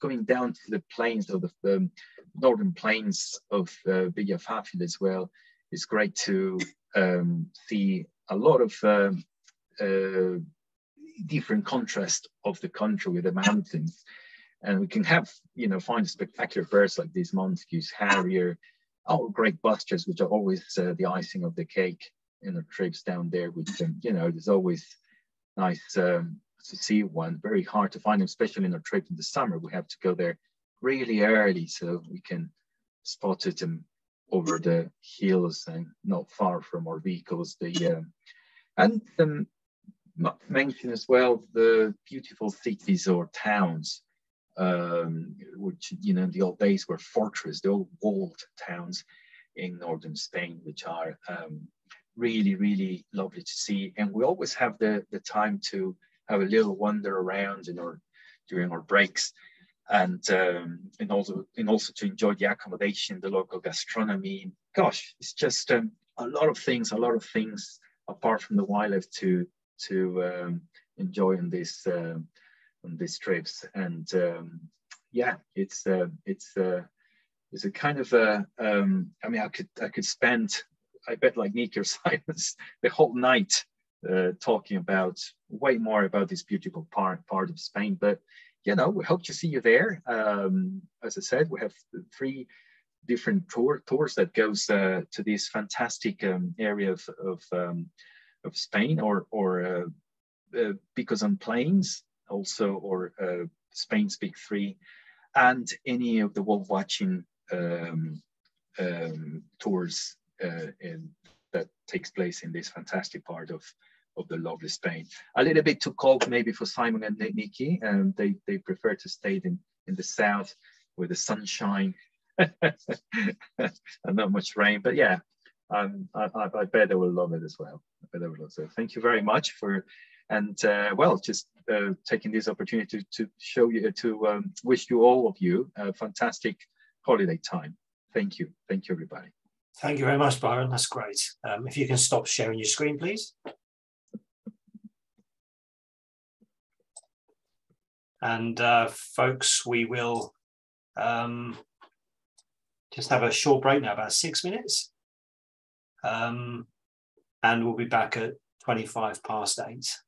going down to the plains of the northern plains of Villafácil as well, it's great to see a lot of different contrast of the country with the mountains. And we can find spectacular birds like these mongoose, harrier, great busters, which are always the icing of the cake in the trips down there, which, there's always nice to see one. Very hard to find them, especially in a trip in the summer. We have to go there really early so we can spot it over the hills and not far from our vehicles. Not to mention as well the beautiful cities or towns, which in the old days were fortress, the old walled towns in northern Spain, which are really, really lovely to see. And we always have the time to have a little wander around during our breaks, and also to enjoy the accommodation, the local gastronomy. Gosh, it's just a lot of things apart from the wildlife to enjoy on these trips. And it's a kind of I could spend, I bet, like Niki or Simons, the whole night talking about way more about this beautiful part of Spain. But we hope to see you there. As I said, we have 3 different tours that goes to this fantastic area of Spain, or because on plains also, or Spain's Big 3, and any of the wolf watching tours that takes place in this fantastic part of the lovely Spain. A little bit too cold maybe for Simon and Niki, and they prefer to stay in the south with the sunshine and not much rain. But yeah, I bet they will love it as well. So thank you very much for, and just taking this opportunity to show you, to wish you all of you a fantastic holiday time. Thank you everybody. Thank you very much, Byron. That's great. If you can stop sharing your screen, please. And folks, we will just have a short break now, about 6 minutes. And we'll be back at 8:25.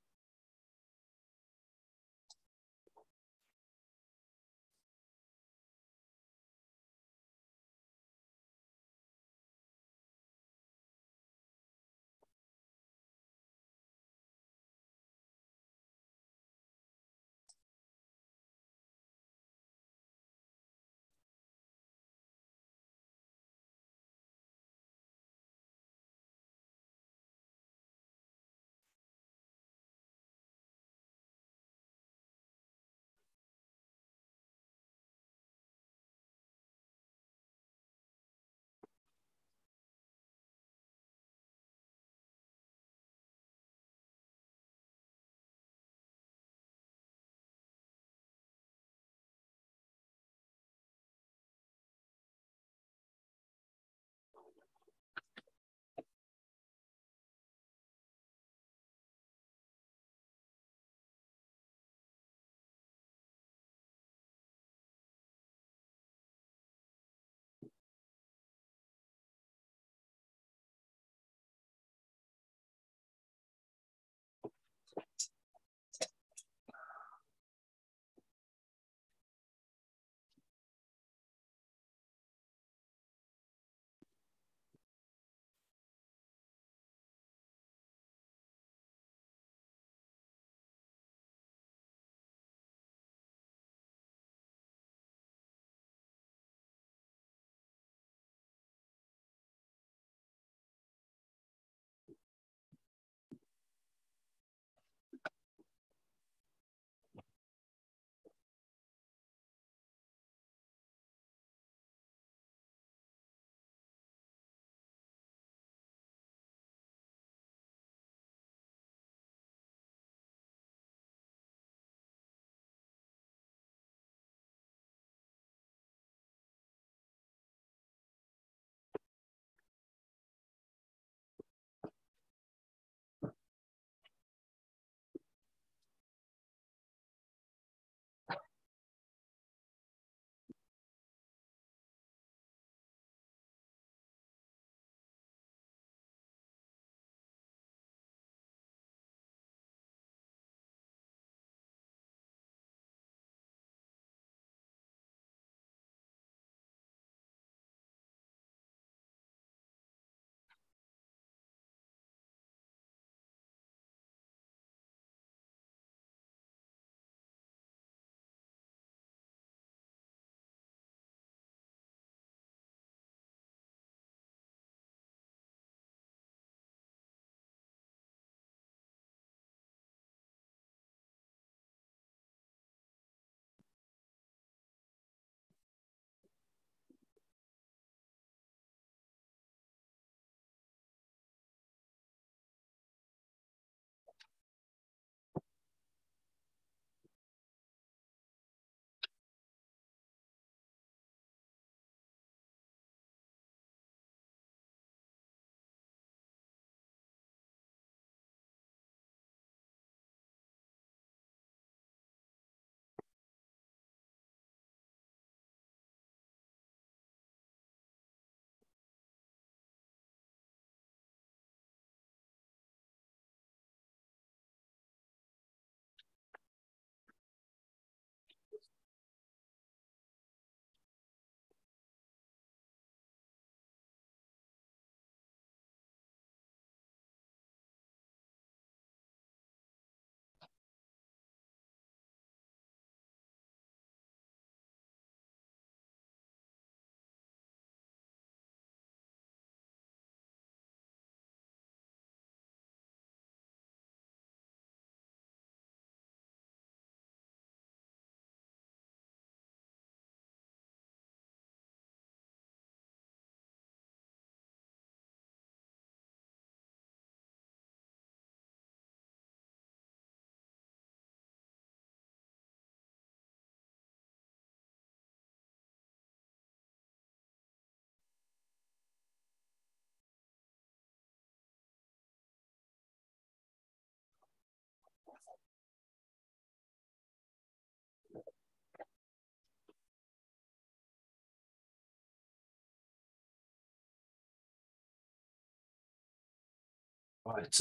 Right,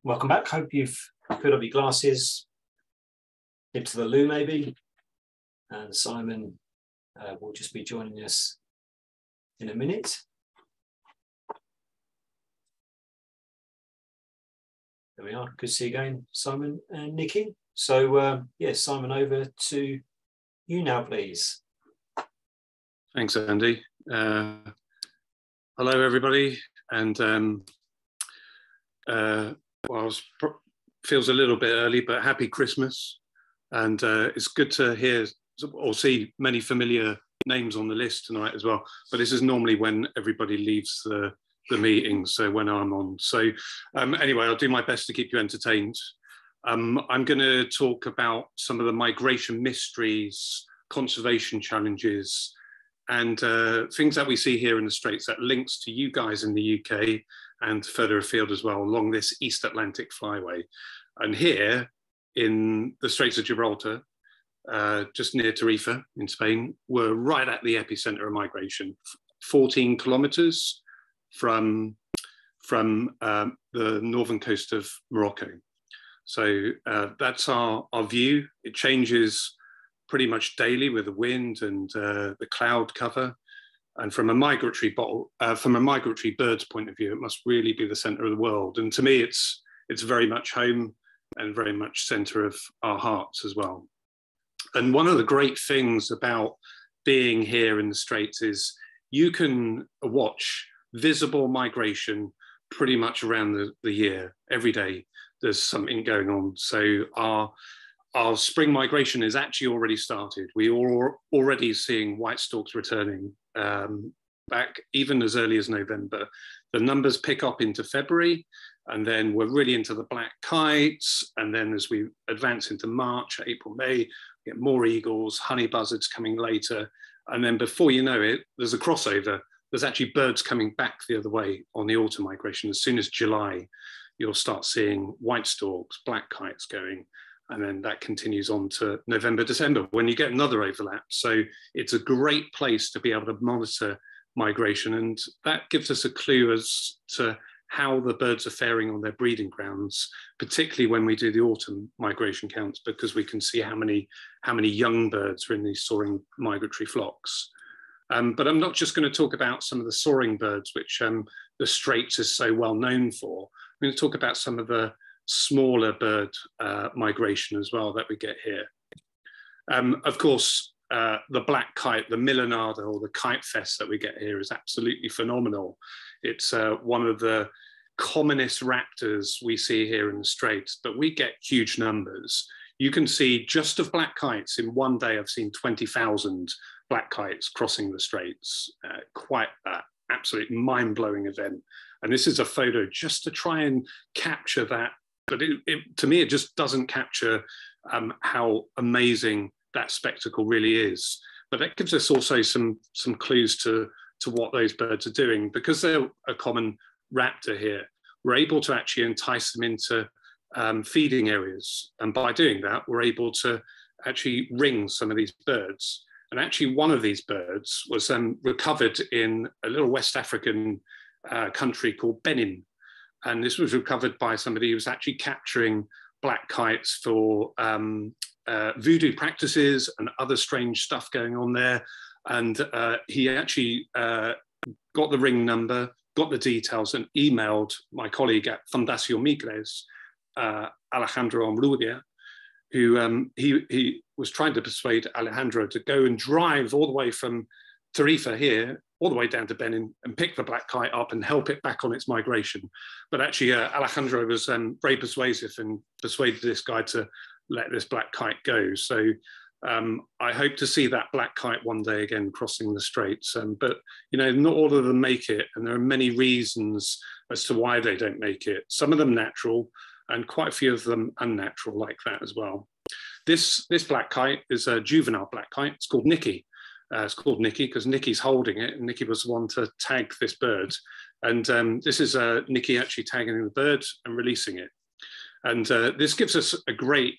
welcome back. Hope you've put up your glasses, nip to the loo maybe, and Simon will just be joining us in a minute. There we are. Good to see you again, Simon and Niki. So, yes, Simon, over to you now, please. Thanks, Andy. Hello, everybody. And well, feels a little bit early, but happy Christmas. And it's good to hear or see many familiar names on the list tonight as well. But this is normally when everybody leaves the meeting, so when I'm on. So anyway, I'll do my best to keep you entertained. I'm going to talk about some of the migration mysteries, conservation challenges, and things that we see here in the Straits that links to you guys in the UK and further afield as well along this East Atlantic Flyway. And here in the Straits of Gibraltar, just near Tarifa in Spain, we're right at the epicenter of migration, 14 kilometers from the northern coast of Morocco. So that's our view. It changes pretty much daily with the wind and the cloud cover. And from a migratory bird's point of view, it must really be the center of the world. And to me, it's very much home and very much center of our hearts as well. And one of the great things about being here in the Straits is you can watch visible migration pretty much around the year. Every day there's something going on. So our spring migration is actually already started. We are already seeing white storks returning back even as early as November. The numbers pick up into February, and then we're really into the black kites. And then as we advance into March, April, May, we get more eagles, honey buzzards coming later. And then before you know it, there's a crossover. There's actually birds coming back the other way on the autumn migration. As soon as July, you'll start seeing white storks, black kites going. And then that continues on to November, December, when you get another overlap. So it's a great place to be able to monitor migration. And that gives us a clue as to how the birds are faring on their breeding grounds, particularly when we do the autumn migration counts, because we can see how many young birds are in these soaring migratory flocks. But I'm not just going to talk about some of the soaring birds, which the Straits is so well known for. I'm going to talk about some of the smaller bird migration as well that we get here. Of course, the black kite, the Millenada or the kite fest that we get here is absolutely phenomenal. It's one of the commonest raptors we see here in the Straits, but we get huge numbers. You can see just of black kites in one day, I've seen 20,000 black kites crossing the Straits. Quite an absolute mind-blowing event. And this is a photo just to try and capture that. But to me, it just doesn't capture how amazing that spectacle really is. But that gives us also some clues to what those birds are doing. Because they're a common raptor here, we're able to actually entice them into feeding areas. And by doing that, we're able to actually ring some of these birds. And actually one of these birds was recovered in a little West African country called Benin. And this was recovered by somebody who was actually capturing black kites for voodoo practices and other strange stuff going on there. And he actually got the ring number, got the details, and emailed my colleague at Fundación Migres, Alejandro Amrubia, who he was trying to persuade Alejandro to go and drive all the way from Tarifa here, all the way down to Benin, and pick the black kite up and help it back on its migration. But actually, Alejandro was very persuasive and persuaded this guy to let this black kite go. So I hope to see that black kite one day again crossing the Straits. But you know, not all of them make it, and there are many reasons as to why they don't make it. Some of them natural, and quite a few of them unnatural like that as well. This black kite is a juvenile black kite. It's called Niki. It's called Niki because Niki's holding it, and Niki was the one to tag this bird. And this is Niki actually tagging the bird and releasing it. And this gives us a great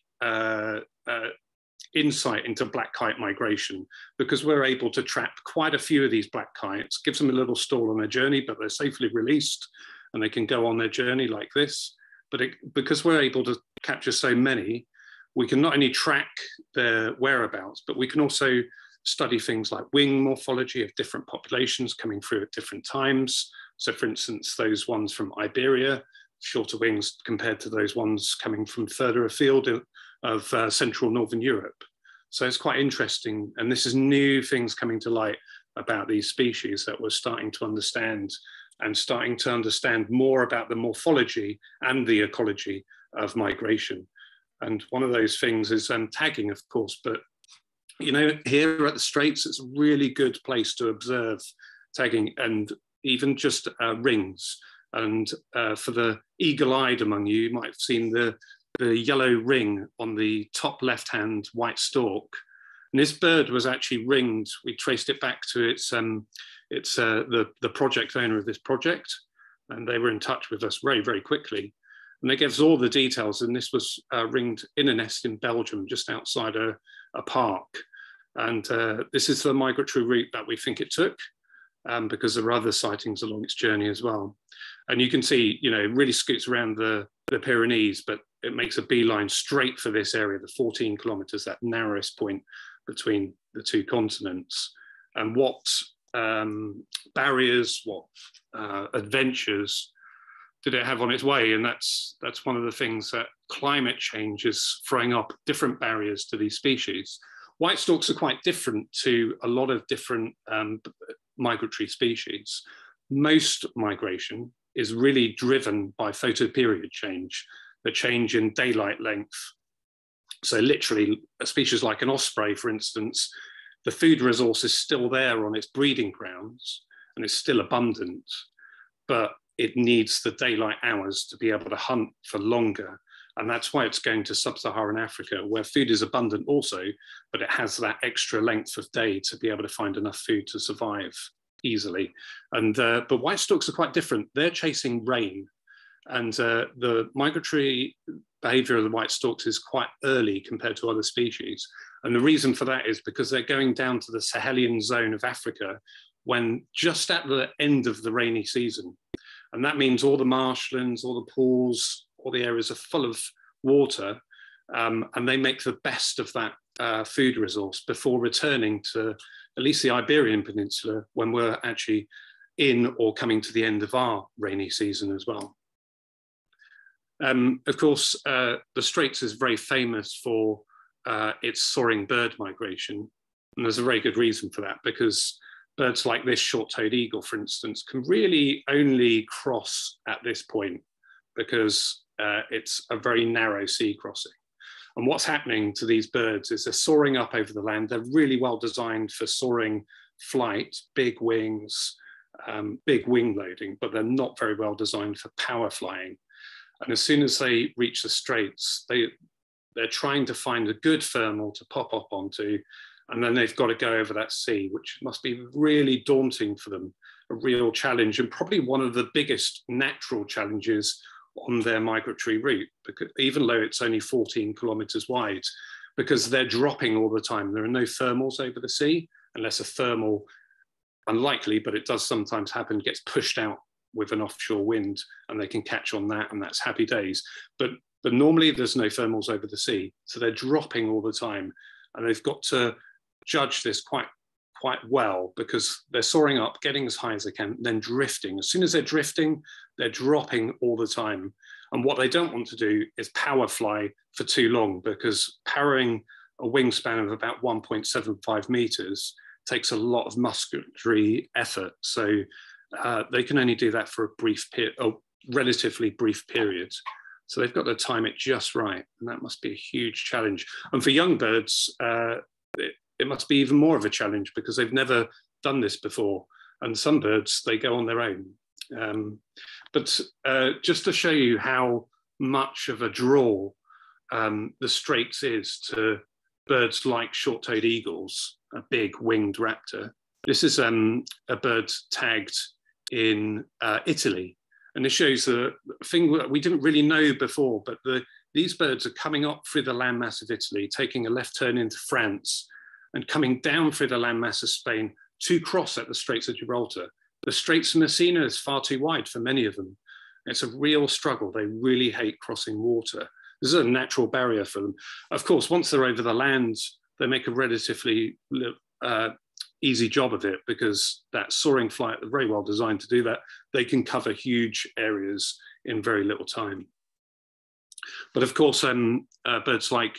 insight into black kite migration, because we're able to trap quite a few of these black kites, gives them a little stall on their journey, but they're safely released. and they can go on their journey like this. But because we're able to capture so many, we can not only track their whereabouts, but we can also study things like wing morphology of different populations coming through at different times. So for instance, those ones from Iberia, shorter wings compared to those ones coming from further afield of Central Northern Europe. So it's quite interesting. And this is new things coming to light about these species that we're starting to understand, and starting to understand more about the morphology and the ecology of migration. And one of those things is tagging, of course, but you know, here at the Straits, it's a really good place to observe tagging, and even just rings. And for the eagle-eyed among you, you might have seen the yellow ring on the top left-hand white stork. And this bird was actually ringed. We traced it back to the project owner of this project, and they were in touch with us very, very quickly. And they gave us all the details, and this was ringed in a nest in Belgium, just outside a park. And this is the migratory route that we think it took, because there are other sightings along its journey as well. And you can see, you know, it really scoots around the Pyrenees, but it makes a beeline straight for this area, the 14 kilometers, that narrowest point between the two continents. And what barriers, what adventures did it have on its way? And that's one of the things that climate change is throwing up different barriers to these species. White storks are quite different to a lot of different migratory species. Most migration is really driven by photoperiod change, the change in daylight length. So literally, a species like an osprey, for instance, the food resource is still there on its breeding grounds, and it's still abundant, but it needs the daylight hours to be able to hunt for longer. And that's why it's going to sub-Saharan Africa, where food is abundant also, but it has that extra length of day to be able to find enough food to survive easily. And but white storks are quite different. They're chasing rain, and the migratory behavior of the white storks is quite early compared to other species. And the reason for that is because they're going down to the Sahelian zone of Africa when just at the end of the rainy season. And that means all the marshlands, all the pools, all the areas are full of water, and they make the best of that food resource before returning to at least the Iberian Peninsula when we're actually in or coming to the end of our rainy season as well. Of course, the Straits is very famous for its soaring bird migration. And there's a very good reason for that, because birds like this short-toed eagle, for instance, can really only cross at this point because it's a very narrow sea crossing. And what's happening to these birds is they're soaring up over the land. They're really well designed for soaring flight, big wings, big wing loading, but they're not very well designed for power flying. And as soon as they reach the Straits, they're trying to find a good thermal to pop up onto, and then they've got to go over that sea, which must be really daunting for them, a real challenge, and probably one of the biggest natural challenges on their migratory route, because even though it's only 14 kilometers wide, because they're dropping all the time. There are no thermals over the sea, unless a thermal, unlikely, but it does sometimes happen, gets pushed out with an offshore wind, and they can catch on that, and that's happy days. But normally there's no thermals over the sea, so they're dropping all the time, and they've got to judge this quite well, because they're soaring up, getting as high as they can, then drifting. As soon as they're drifting, they're dropping all the time. And what they don't want to do is power fly for too long, because powering a wingspan of about 1.75 meters takes a lot of muscularly effort. So they can only do that for a brief period, a relatively brief period. So they've got to time it just right. And that must be a huge challenge. And for young birds, it must be even more of a challenge, because they've never done this before. And some birds, they go on their own. But just to show you how much of a draw the Straits is to birds like short-toed eagles, a big winged raptor. This is a bird tagged in Italy. And this shows the thing that we didn't really know before, but these birds are coming up through the landmass of Italy, taking a left turn into France, and coming down through the landmass of Spain to cross at the Straits of Gibraltar. The Straits of Messina is far too wide for many of them. It's a real struggle. They really hate crossing water. This is a natural barrier for them. Of course, once they're over the land, they make a relatively easy job of it, because that soaring flight, they're very well designed to do that. They can cover huge areas in very little time. But of course, birds like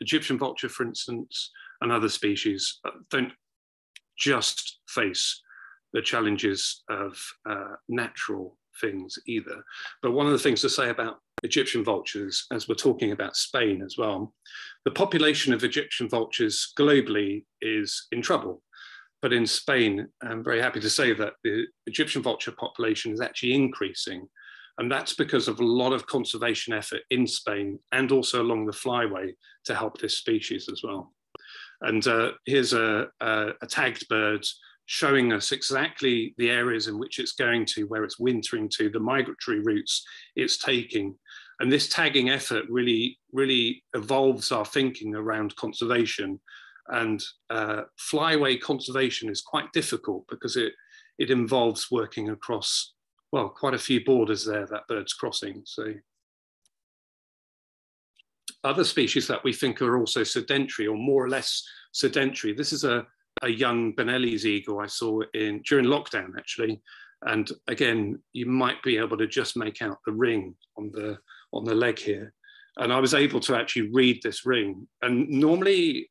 Egyptian vulture, for instance, and other species don't just face the challenges of natural things either. But one of the things to say about Egyptian vultures, as we're talking about Spain as well, the population of Egyptian vultures globally is in trouble. But in Spain, I'm very happy to say that the Egyptian vulture population is actually increasing. And that's because of a lot of conservation effort in Spain and also along the flyway to help this species as well. And here's a tagged bird showing us exactly the areas in which it's going to, where it's wintering to, the migratory routes it's taking. And this tagging effort really evolves our thinking around conservation. And flyway conservation is quite difficult because it involves working across, well, quite a few borders there that bird's crossing. So other species that we think are also sedentary or more or less sedentary. This is a young Benelli's eagle I saw during lockdown, actually. And again, you might be able to just make out the ring on the leg here. And I was able to actually read this ring. And normally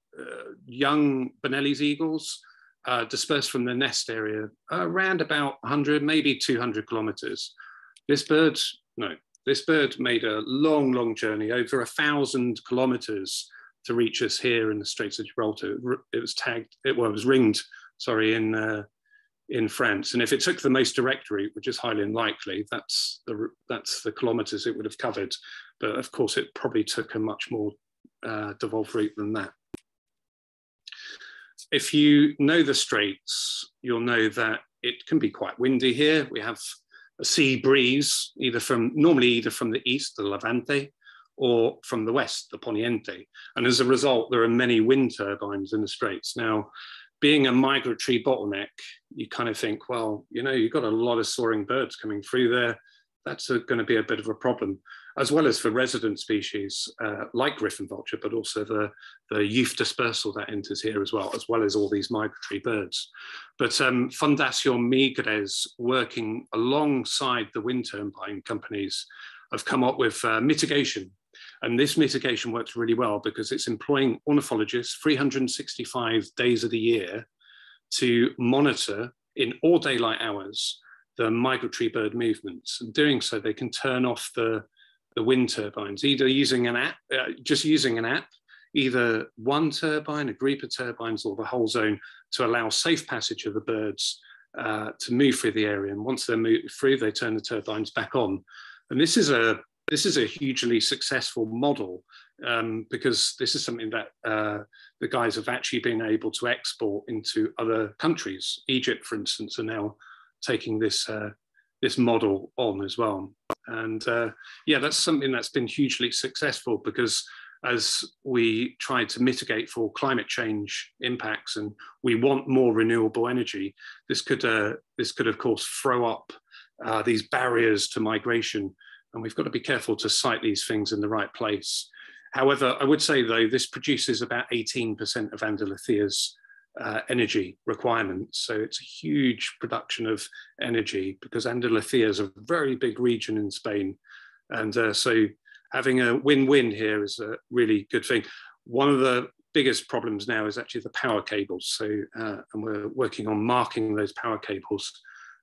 young Benelli's eagles disperse from the nest area around about 100, maybe 200 kilometers. This bird made a long journey, over 1,000 kilometers to reach us here in the Straits of Gibraltar. It was ringed, sorry, in France. And if it took the most direct route, which is highly unlikely, that's the kilometers it would have covered. But of course, it probably took a much more devolved route than that. If you know the Straits, you'll know that it can be quite windy here. We have a sea breeze, normally either from the east, the Levante, or from the west, the Poniente. And as a result, there are many wind turbines in the Straits. Now, being a migratory bottleneck, you kind of think, well, you've got a lot of soaring birds coming through there. That's going to be a bit of a problem, as well as for resident species like griffon vulture, but also the youth dispersal that enters here as well as all these migratory birds. But Fundación Migres, working alongside the wind turbine companies, have come up with mitigation. And this mitigation works really well because it's employing ornithologists 365 days of the year to monitor in all daylight hours the migratory bird movements. And doing so, they can turn off the wind turbines, either using an app, either one turbine, a group of turbines, or the whole zone, to allow safe passage of the birds to move through the area. And once they're moved through, they turn the turbines back on. And this is a hugely successful model because this is something that the guys have actually been able to export into other countries. Egypt, for instance, are now taking this model on as well. And yeah, that's something that's been hugely successful because as we try to mitigate for climate change impacts and we want more renewable energy, this could of course throw up these barriers to migration. And we've got to be careful to site these things in the right place. However, I would say though, this produces about 18% of Andalusia's energy requirements. So it's a huge production of energy because Andalusia is a very big region in Spain. And so having a win-win here is a really good thing. One of the biggest problems now is actually the power cables. So, and we're working on marking those power cables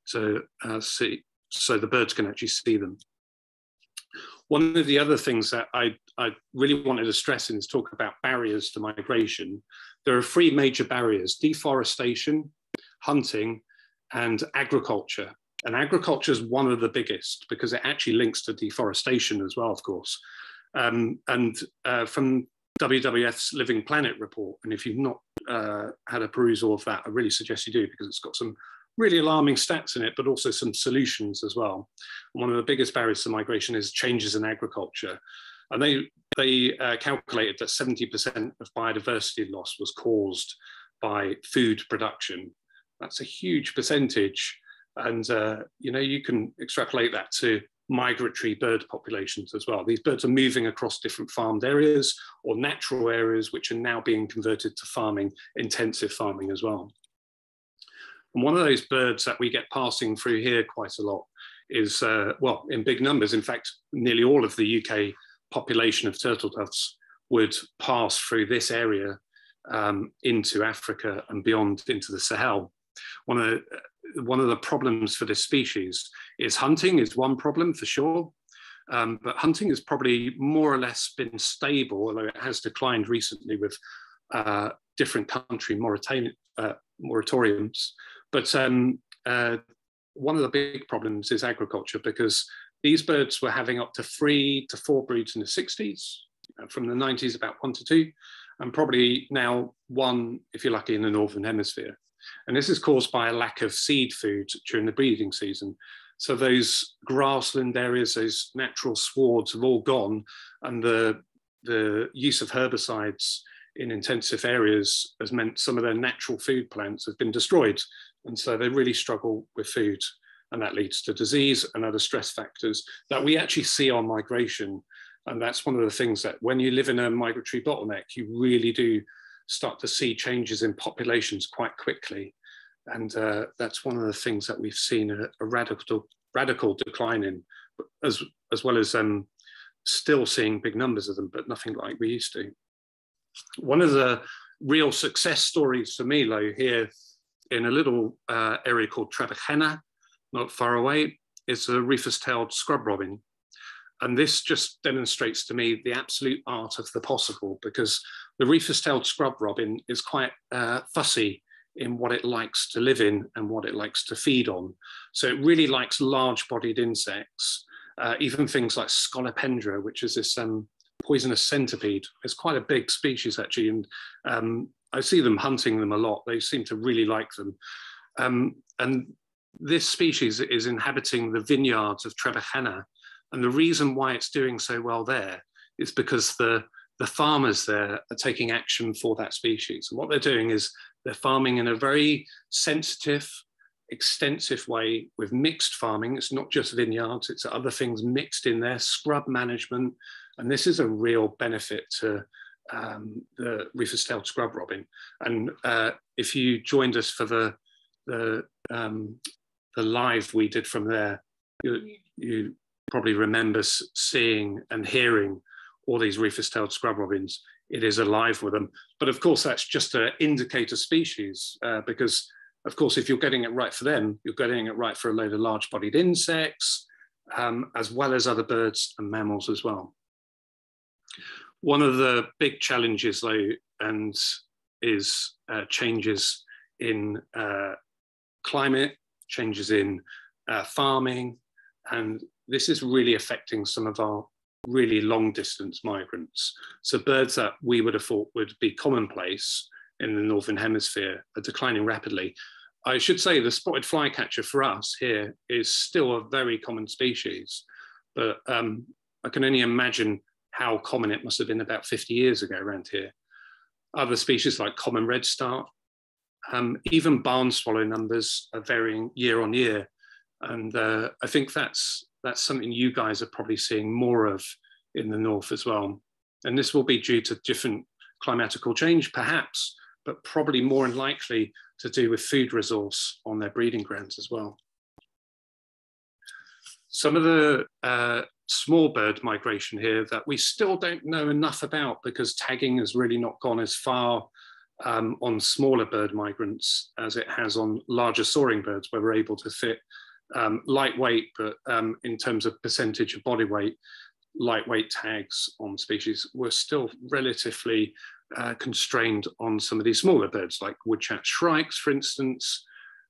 to see, so the birds can actually see them. One of the other things that I really wanted to stress in this talk about barriers to migration, there are three major barriers: deforestation, hunting, and agriculture. And agriculture is one of the biggest because it actually links to deforestation as well, of course. From WWF's Living Planet report, and if you've not had a perusal of that, I really suggest you do because it's got some really alarming stats in it, but also some solutions as well. One of the biggest barriers to migration is changes in agriculture. And they calculated that 70% of biodiversity loss was caused by food production. That's a huge percentage. And you know, you can extrapolate that to migratory bird populations as well. These birds are moving across different farmed areas or natural areas, which are now being converted to farming, intensive farming as well. And one of those birds that we get passing through here quite a lot is, well, in big numbers, in fact, nearly all of the UK population of turtle doves would pass through this area into Africa and beyond into the Sahel. One of the problems for this species is hunting is one problem for sure, but hunting has probably more or less been stable, although it has declined recently with different country moratoriums. But one of the big problems is agriculture, because these birds were having up to 3 to 4 broods in the 60s, from the 90s about 1 to 2, and probably now 1, if you're lucky, in the Northern Hemisphere. And this is caused by a lack of seed food during the breeding season. So those grassland areas, those natural swards have all gone, and the use of herbicides in intensive areas has meant some of their natural food plants have been destroyed. And so they really struggle with food, and that leads to disease and other stress factors that we actually see on migration. And that's one of the things that when you live in a migratory bottleneck, you really do start to see changes in populations quite quickly. And that's one of the things that we've seen a radical decline in, as well as still seeing big numbers of them, but nothing like we used to. One of the real success stories for me, though, here in a little area called Trebejena, not far away, is a rufous-tailed scrub robin. And this just demonstrates to me the absolute art of the possible, because the rufous-tailed scrub robin is quite fussy in what it likes to live in and what it likes to feed on. So it really likes large-bodied insects, even things like Scolopendra, which is this poisonous centipede. It's quite a big species, actually, and I see them hunting them a lot. They seem to really like them. And this species is inhabiting the vineyards of Trebejena. And the reason why it's doing so well there is because the farmers there are taking action for that species. And what they're doing is they're farming in a very sensitive, extensive way with mixed farming. It's not just vineyards, it's other things mixed in there, scrub management. And this is a real benefit to the rufous-tailed scrub robin. And if you joined us for the live we did from there, you probably remember seeing and hearing all these rufous-tailed scrub robins. It is alive with them. But of course, that's just an indicator species, because of course, if you're getting it right for them, you're getting it right for a load of large-bodied insects, as well as other birds and mammals as well. One of the big challenges, though, and is changes in climate, changes in farming, and this is really affecting some of our really long distance migrants. So birds that we would have thought would be commonplace in the Northern Hemisphere are declining rapidly. I should say the spotted flycatcher for us here is still a very common species, but I can only imagine how common it must have been about 50 years ago around here. Other species like common redstart, even barn swallow numbers are varying year on year. And I think that's something you guys are probably seeing more of in the north as well. And this will be due to different climatical change, perhaps, but probably more than likely to do with food resource on their breeding grounds as well. Some of the small bird migration here that we still don't know enough about, because tagging has really not gone as far on smaller bird migrants as it has on larger soaring birds, where we're able to fit lightweight, but in terms of percentage of body weight, lightweight tags on species. We're still relatively constrained on some of these smaller birds like woodchat shrikes, for instance,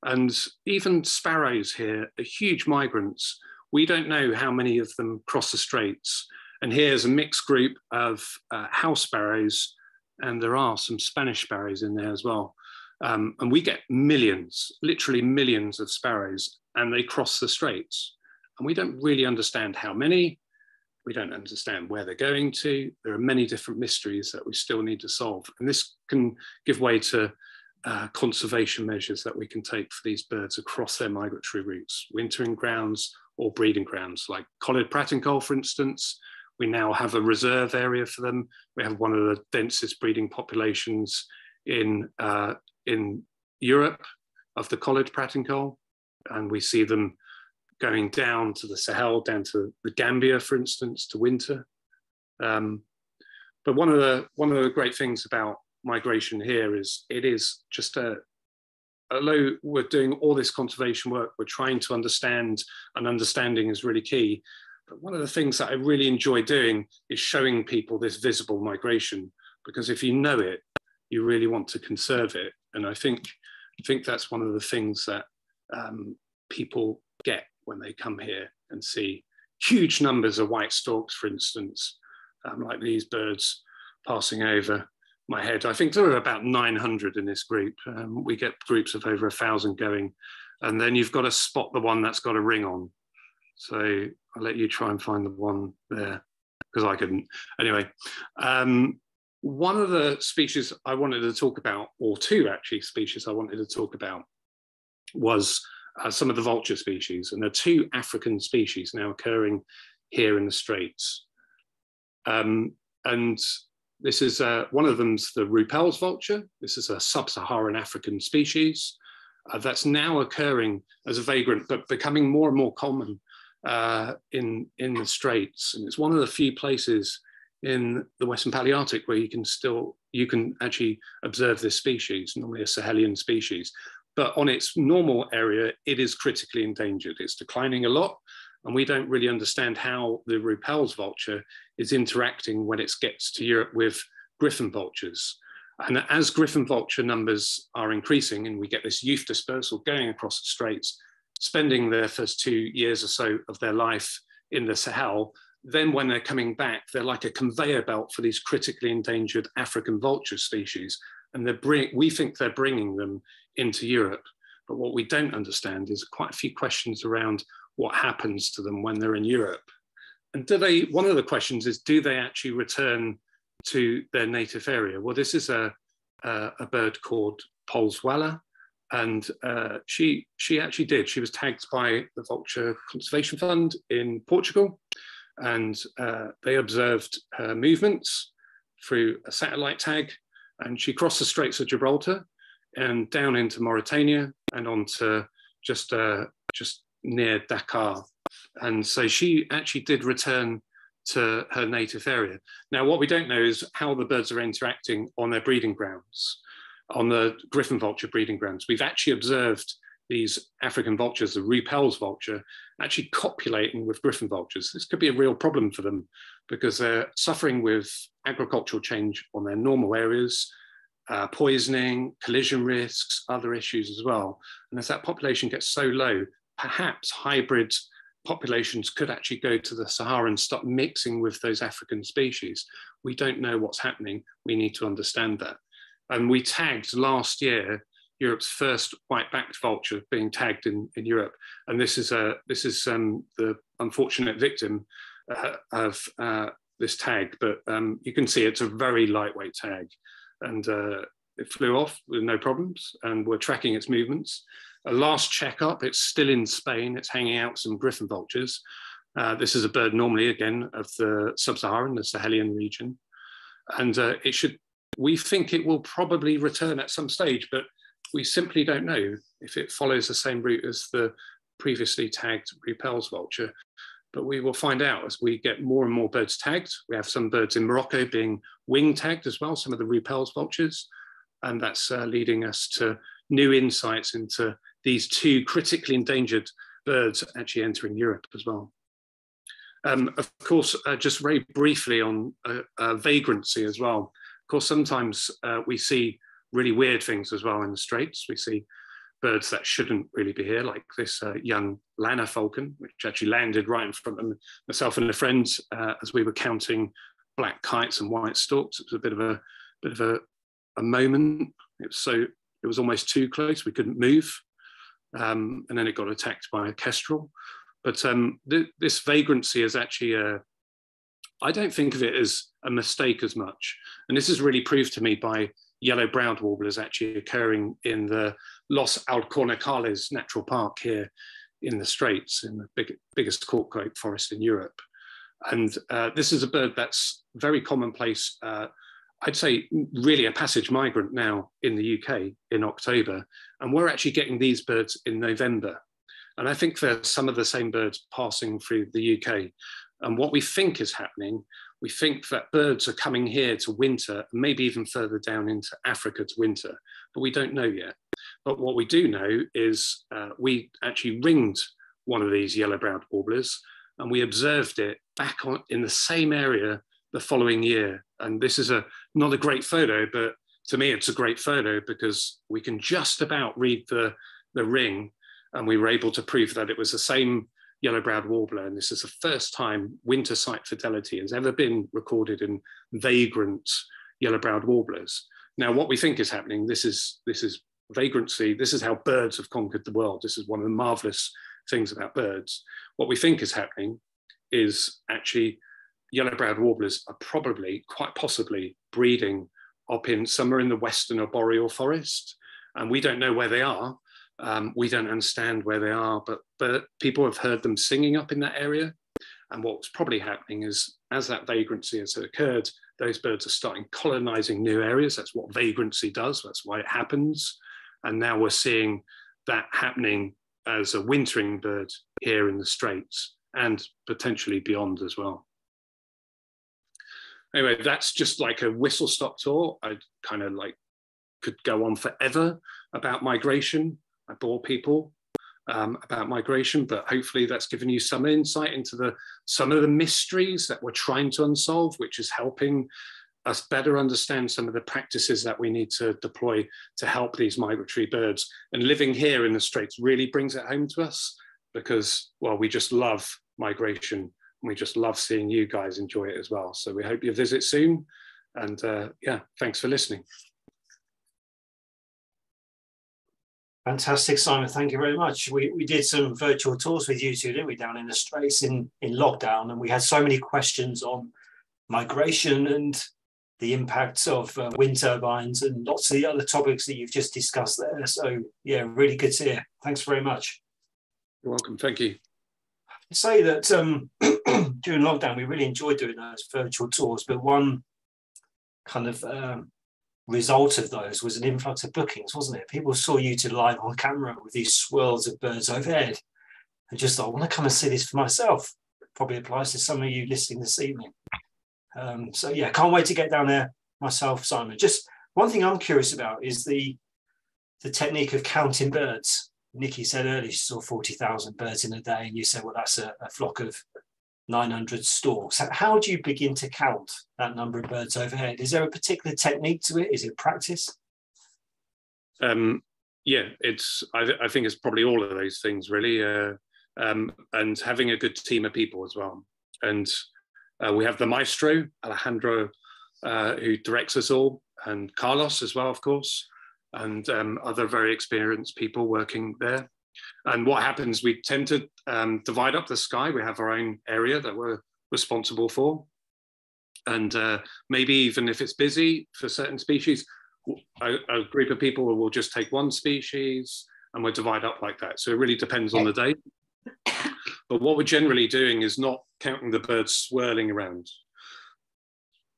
and even sparrows here are huge migrants. We don't know how many of them cross the Straits. And here's a mixed group of house sparrows, and there are some Spanish sparrows in there as well. And we get millions, literally millions of sparrows, and they cross the Straits. And we don't really understand how many. We don't understand where they're going to. There are many different mysteries that we still need to solve. And this can give way to conservation measures that we can take for these birds across their migratory routes, wintering grounds, or breeding grounds, like collared pratincoll, for instance. We now have a reserve area for them. We have one of the densest breeding populations in Europe of the collared pratincoll, and we see them going down to the Sahel, down to the Gambia, for instance, to winter. But one of the great things about migration here is it is just although we're doing all this conservation work, we're trying to understand, and understanding is really key. But one of the things that I really enjoy doing is showing people this visible migration, because if you know it, you really want to conserve it. And I think that's one of the things that people get when they come here and see huge numbers of white storks, for instance, like these birds passing over my head. I think there are about 900 in this group. We get groups of over 1,000 going, and then you've got to spot the one that's got a ring on. So I'll let you try and find the one there, because I couldn't. Anyway, one of the species I wanted to talk about, or two actually species I wanted to talk about, was some of the vulture species. And there are two African species now occurring here in the Straits. And this is one of them's the Rupel's vulture. This is a sub-Saharan African species that's now occurring as a vagrant, but becoming more and more common in the Straits. And it's one of the few places in the Western Palearctic where you can actually observe this species, normally a Sahelian species. But on its normal area, it is critically endangered. It's declining a lot, and we don't really understand how the Rupel's vulture is interacting when it gets to Europe with griffon vultures. And as griffon vulture numbers are increasing, and we get this youth dispersal going across the Straits, spending their first 2 years or so of their life in the Sahel, then when they're coming back, they're like a conveyor belt for these critically endangered African vulture species. And we think they're bringing them into Europe. But what we don't understand is quite a few questions around what happens to them when they're in Europe. And one of the questions is, do they actually return to their native area? Well, this is a bird called Polswella, and she actually did. She was tagged by the Vulture Conservation Fund in Portugal, and they observed her movements through a satellite tag, and she crossed the Straits of Gibraltar and down into Mauritania and onto just near Dakar. And so she actually did return to her native area. Now, what we don't know is how the birds are interacting on their breeding grounds, on the griffon vulture breeding grounds. We've actually observed these African vultures, the Rupel's vulture, actually copulating with griffon vultures. This could be a real problem for them because they're suffering with agricultural change on their normal areas, poisoning, collision risks, other issues as well. And as that population gets so low, perhaps hybrid populations could actually go to the Sahara and start mixing with those African species. We don't know what's happening. We need to understand that. And we tagged last year Europe's first white-backed vulture being tagged in Europe. And this is the unfortunate victim of this tag, but you can see it's a very lightweight tag. And it flew off with no problems, and we're tracking its movements. Last checkup, it's still in Spain. It's hanging out some griffon vultures. This is a bird normally, again, of the sub-Saharan, the Sahelian region. And we think it will probably return at some stage, but we simply don't know if it follows the same route as the previously tagged Rupel's vulture. But we will find out as we get more and more birds tagged. We have some birds in Morocco being wing tagged as well, some of the Rupel's vultures. And that's leading us to new insights into these two critically endangered birds actually entering Europe as well. Of course, just very briefly on vagrancy as well. Of course, sometimes we see really weird things as well in the Straits. We see birds that shouldn't really be here, like this young lanner falcon, which actually landed right in front of myself and a friend as we were counting black kites and white storks. It was a bit of a moment. It was almost too close. We couldn't move, and then it got attacked by a kestrel. But this vagrancy is actually I don't think of it as a mistake as much. And this is really proved to me by yellow-browed warblers actually occurring in the Los Alcornicales Natural Park here in the Straits, in the biggest cork oak forest in Europe. And this is a bird that's very commonplace. I'd say really a passage migrant now in the UK in October. And we're actually getting these birds in November. And I think there's some of the same birds passing through the UK. And what we think is happening, we think that birds are coming here to winter, maybe even further down into Africa to winter, but we don't know yet. But what we do know is we actually ringed one of these yellow-browed warblers, and we observed it back in the same area the following year. And this is not a great photo, but to me it's a great photo because we can just about read the ring, and we were able to prove that it was the same yellow-browed warbler. And this is the first time winter site fidelity has ever been recorded in vagrant yellow-browed warblers. Now, what we think is happening, this is vagrancy. This is how birds have conquered the world. This is one of the marvelous things about birds. What we think is happening is actually yellow-browed warblers are probably, quite possibly, breeding up in somewhere in the western arboreal forest. And we don't know where they are. We don't understand where they are, but people have heard them singing up in that area. And what's probably happening is, as that vagrancy has occurred, those birds are starting colonizing new areas. That's what vagrancy does. That's why it happens. And now we're seeing that happening as a wintering bird here in the Straits and potentially beyond as well. Anyway, that's just like a whistle-stop tour. I kind of like could go on forever about migration. I bore people about migration, but hopefully that's given you some insight into some of the mysteries that we're trying to unsolve, which is helping us better understand some of the practices that we need to deploy to help these migratory birds. And living here in the Straits really brings it home to us because, well, we just love migration and we just love seeing you guys enjoy it as well. So we hope you visit soon. And yeah, thanks for listening. Fantastic, Simon. Thank you very much. We did some virtual tours with you two, didn't we, down in the Straits in lockdown, and we had so many questions on migration and the impacts of wind turbines and lots of the other topics that you've just discussed there. So yeah, really good to hear. Thanks very much. You're welcome. Thank you. I say that during lockdown, we really enjoyed doing those virtual tours, but one kind of result of those was an influx of bookings, wasn't it? People saw you two live on camera with these swirls of birds overhead and just thought, I want to come and see this for myself. Probably applies to some of you listening this evening. So yeah, can't wait to get down there myself, Simon. Just one thing I'm curious about is the technique of counting birds. Niki said earlier she saw 40,000 birds in a day, and you said, well, that's a flock of 900 storks. So how do you begin to count that number of birds overhead? Is there a particular technique to it? Is it practice? Yeah, I think it's probably all of those things, really, and having a good team of people as well. And we have the maestro, Alejandro, who directs us all, and Carlos as well, of course, and other very experienced people working there. And what happens, we tend to divide up the sky. We have our own area that we're responsible for. And maybe even if it's busy for certain species, a group of people will just take one species and we'll divide up like that. So it really depends on the day. But what we're generally doing is not counting the birds swirling around.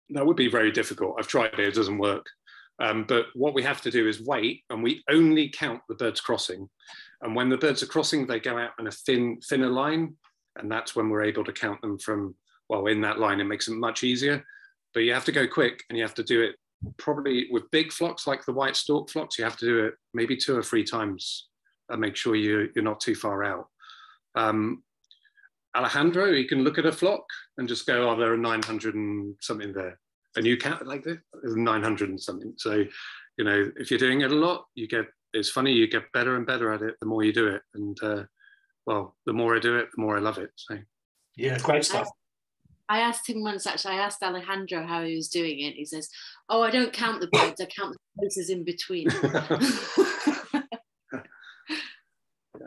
That would be very difficult. I've tried it, it doesn't work. But what we have to do is wait, and we only count the birds crossing. And when the birds are crossing, they go out in a thinner line, and that's when we're able to count them from, well, in that line. It makes it much easier. But you have to go quick, and you have to do it probably with big flocks like the white stork flocks. You have to do it maybe 2 or 3 times and make sure you're not too far out. Alejandro, you can look at a flock and just go, oh, there are 900 and something there. And you count it like this, there's 900 and something. So, you know, if you're doing it a lot, it's funny, you get better and better at it the more you do it. And well, the more I do it, the more I love it. So yeah, great stuff. I asked him once, actually, I asked Alejandro how he was doing it. He says, oh, I don't count the birds, I count the places in between.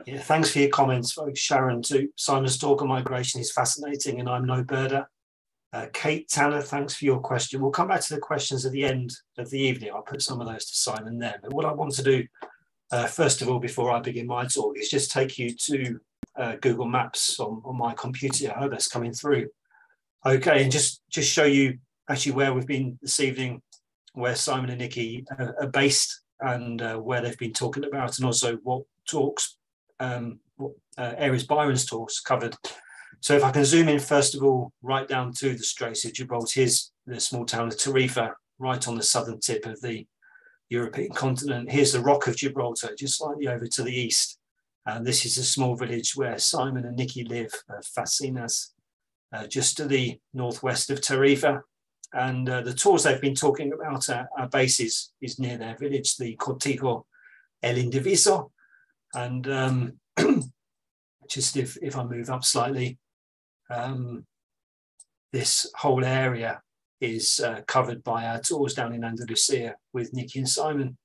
Yeah, thanks for your comments, folks. Sharon, too. Simon's talk on migration is fascinating, and I'm no birder. Kate Tanner, thanks for your question. We'll come back to the questions at the end of the evening. I'll put some of those to Simon there. But what I want to do, first of all, before I begin my talk, is just take you to Google Maps on my computer. I hope that's coming through. Okay, and just show you actually where we've been this evening, where Simon and Niki are based, and where they've been talking about, and also what talks, what areas Byron's talks covered. So if I can zoom in first of all, right down to the Straits of Gibraltar. Here's the small town of Tarifa, right on the southern tip of the European continent. Here's the Rock of Gibraltar, just slightly over to the east. And this is a small village where Simon and Niki live, Facinas, just to the northwest of Tarifa. And the tours they've been talking about, our base is near their village, the Cortijo El Indiviso. And just if I move up slightly, this whole area is covered by our tours down in Andalusia with Niki and Simon.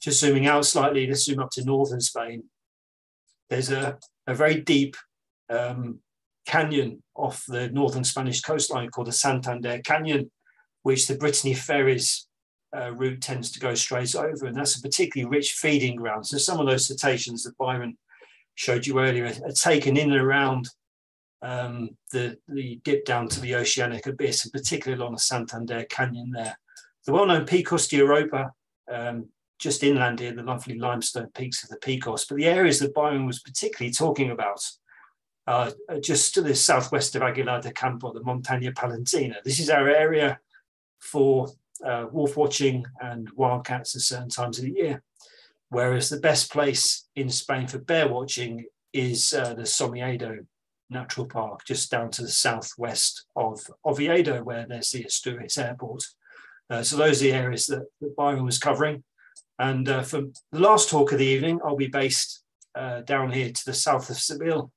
Just zooming out slightly, let's zoom up to northern Spain. There's a very deep canyon off the northern Spanish coastline called the Santander Canyon, which the Brittany ferries route tends to go straight over, and that's a particularly rich feeding ground. So some of those cetaceans that Byron showed you earlier are taken in and around the dip down to the oceanic abyss, and particularly along the Santander Canyon there. The well-known Picos de Europa, just inland here, the lovely limestone peaks of the Picos, but the areas that Byron was particularly talking about just to the southwest of Aguilar de Campo, the Montaña Palentina. This is our area for wolf watching and wildcats at certain times of the year, whereas the best place in Spain for bear watching is the Somiedo Natural Park, just down to the southwest of Oviedo, where there's the Asturias Airport. So those are the areas that Byron was covering. And for the last talk of the evening, I'll be based down here to the south of Seville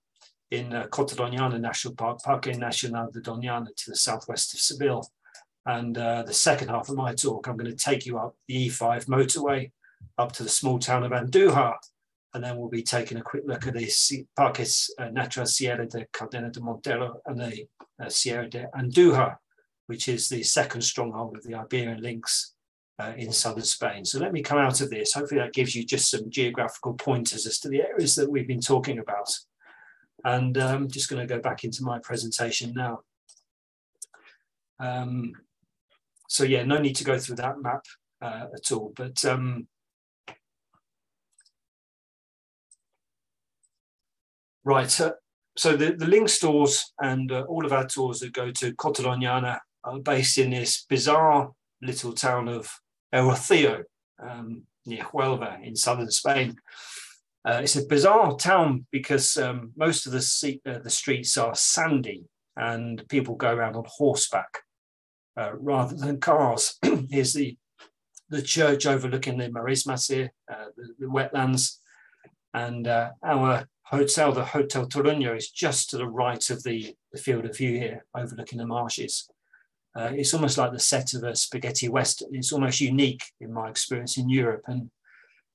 in Coto Donana National Park, Parque Nacional de Donana, to the southwest of Seville. And the second half of my talk, I'm going to take you up the E5 motorway up to the small town of Andújar, and then we'll be taking a quick look at the Parques Natural Sierra de Cadena de Montero and the Sierra de Andújar, which is the second stronghold of the Iberian Lynx in southern Spain. So let me come out of this. Hopefully that gives you just some geographical pointers as to the areas that we've been talking about. And I'm just going to go back into my presentation now. So yeah, no need to go through that map at all, but right, so the Lynx tours and all of our tours that go to Coto Donana are based in this bizarre little town of El Rocío, near Huelva in southern Spain. It's a bizarre town because most of the streets are sandy and people go around on horseback rather than cars. Here's the church overlooking the Marismas here, the wetlands, and our hotel, the Hotel Toruño, is just to the right of the field of view here, overlooking the marshes. It's almost like the set of a spaghetti western. It's almost unique in my experience in Europe, and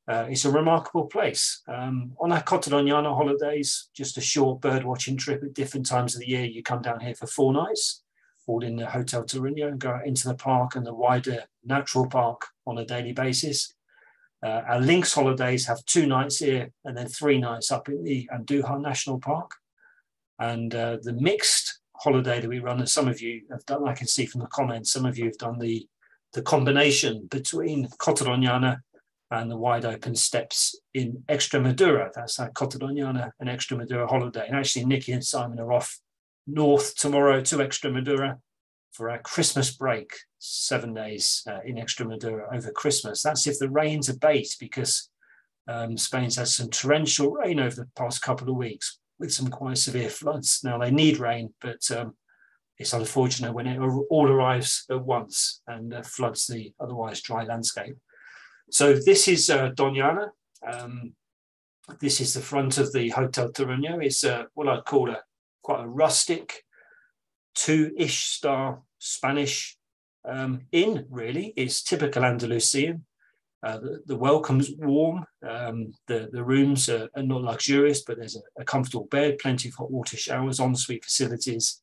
it's a remarkable place. On our Coto Donana holidays, just a short bird watching trip at different times of the year, you come down here for 4 nights, all in the Hotel Toruño, and go out into the park and the wider natural park on a daily basis. Our Lynx holidays have 2 nights here and then 3 nights up in the Andújar National Park. And the mixed holiday that we run, and some of you have done, I can see from the comments, some of you have done the combination between Coto Donana and the wide open steppes in Extremadura. That's our Coto Donana and Extremadura holiday. And actually Niki and Simon are off north tomorrow to Extremadura for our Christmas break, 7 days in Extremadura over Christmas. That's if the rains abate, because Spain's had some torrential rain over the past couple of weeks with some quite severe floods. Now they need rain, but it's unfortunate when it all arrives at once and floods the otherwise dry landscape. So this is Donana. This is the front of the Hotel Toruño. It's what I'd call quite a rustic, 2-ish star Spanish inn, really. It's typical Andalusian. The welcome's warm. The rooms are not luxurious, but there's a comfortable bed, plenty of hot water showers, ensuite facilities,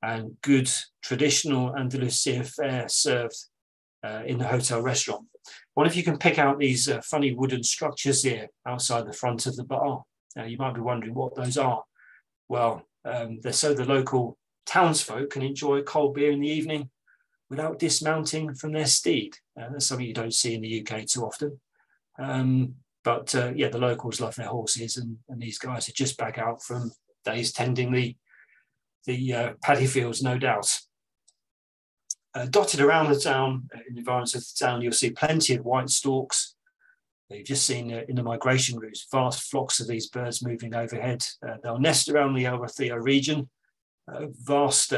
and good traditional Andalusian fare served in the hotel restaurant. What if you can pick out these funny wooden structures here outside the front of the bar? You might be wondering what those are. Well, they're so the local townsfolk can enjoy a cold beer in the evening without dismounting from their steed. That's something you don't see in the UK too often. But yeah, the locals love their horses, and these guys are just back out from days tending the paddy fields, no doubt. Dotted around the town, in the environs of the town, you'll see plenty of white storks. You've just seen in the migration routes, vast flocks of these birds moving overhead. They'll nest around the El Rocío region, vast,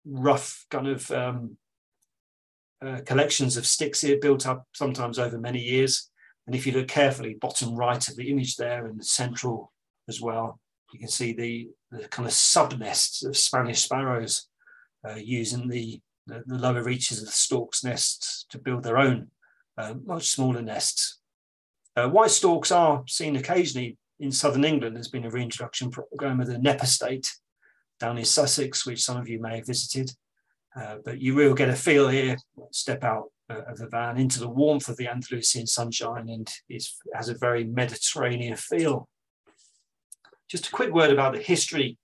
rough kind of collections of sticks here built up sometimes over many years. And if you look carefully, bottom right of the image there and the central as well, you can see the kind of sub-nests of Spanish sparrows using the lower reaches of the storks' nests to build their own much smaller nests. White storks are seen occasionally in southern England. There's been a reintroduction program of the Knepp estate down in Sussex, which some of you may have visited. But you will get a feel here, step out of the van into the warmth of the Andalusian sunshine, and it has a very Mediterranean feel. Just a quick word about the history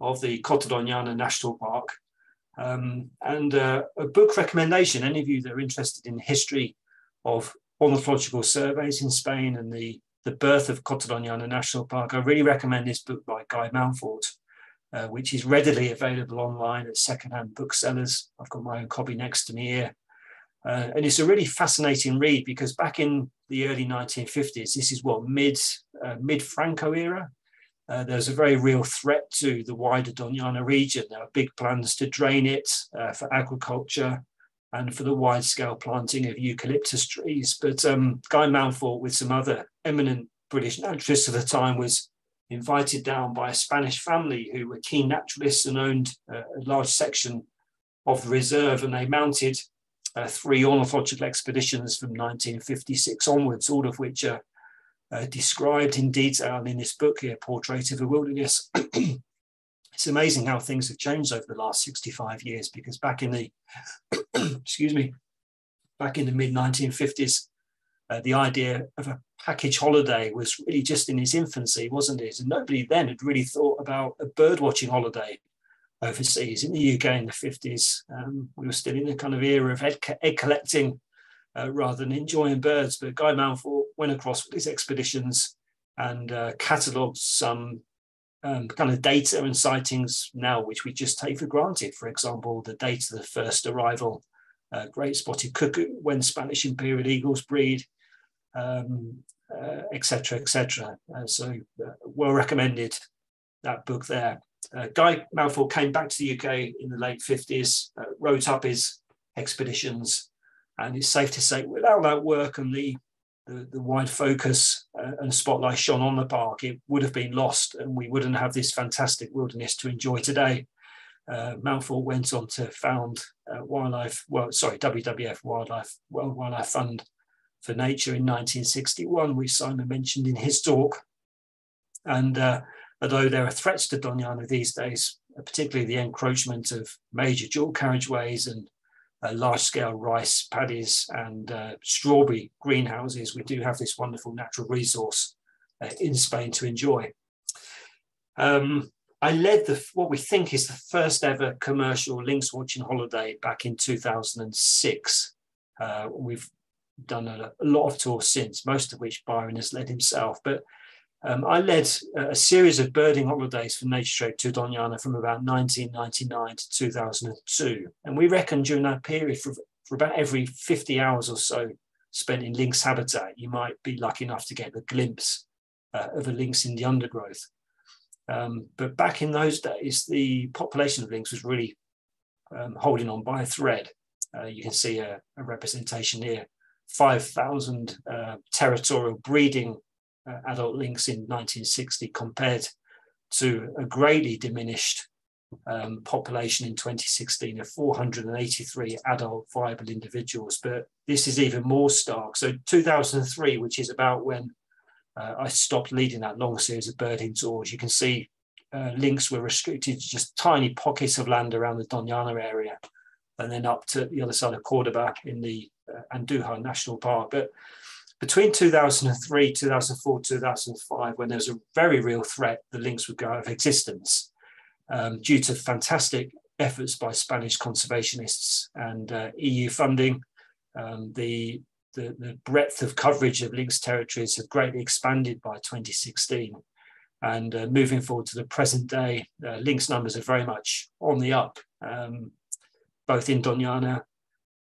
of the Coto Donana National Park. And a book recommendation, any of you that are interested in the history of ornithological surveys in Spain and the birth of Coto Donana National Park, I really recommend this book by Guy Mountfort, which is readily available online at secondhand booksellers. I've got my own copy next to me here. And it's a really fascinating read, because back in the early 1950s, this is what, mid-Franco era, there's a very real threat to the wider Donana region. There are big plans to drain it for agriculture and for the wide-scale planting of eucalyptus trees. But Guy Mountfort, with some other eminent British naturalists of the time, was invited down by a Spanish family who were keen naturalists and owned a large section of the reserve, and they mounted 3 ornithological expeditions from 1956 onwards, all of which are described in detail in this book here, Portrait of a Wilderness. It's amazing how things have changed over the last 65 years, because back in the excuse me, back in the mid-1950s, the idea of a package holiday was really just in its infancy, wasn't it? And nobody then had really thought about a bird watching holiday overseas. In the UK in the 50s, we were still in a kind of era of egg collecting rather than enjoying birds. But Guy Mountfort went across with his expeditions and catalogued some kind of data and sightings now, which we just take for granted. For example, the date of the first arrival, great spotted cuckoo, when Spanish imperial eagles breed, etc., etc. So well recommended, that book there. Guy Mountfort came back to the UK in the late 50s, wrote up his expeditions, and it's safe to say without that work and the wide focus and spotlight shone on the park, it would have been lost, and we wouldn't have this fantastic wilderness to enjoy today. Mountfort went on to found WWF World Wildlife Fund for Nature in 1961, which Simon mentioned in his talk. And although there are threats to Donana these days, particularly the encroachment of major dual carriageways and large-scale rice paddies and strawberry greenhouses, we do have this wonderful natural resource in Spain to enjoy. I led what we think is the first ever commercial lynx watching holiday back in 2006. We've done a lot of tours since, most of which Byron has led himself. But I led a series of birding holidays for Naturetrek to Donana from about 1999 to 2002. And we reckon during that period, for about every 50 hours or so spent in lynx habitat, you might be lucky enough to get a glimpse of a lynx in the undergrowth. But back in those days, the population of lynx was really holding on by a thread. You can see a representation here, 5,000 territorial breeding adult lynx in 1960 compared to a greatly diminished population in 2016 of 483 adult viable individuals. But this is even more stark. So 2003, which is about when I stopped leading that long series of birding tours, you can see lynx were restricted to just tiny pockets of land around the Donana area, and then up to the other side of Cordoba in the Andújar National Park. But between 2003, 2004, 2005, when there was a very real threat the lynx would go out of existence, due to fantastic efforts by Spanish conservationists and EU funding, the breadth of coverage of lynx territories have greatly expanded by 2016. And moving forward to the present day, lynx numbers are very much on the up, both in Donana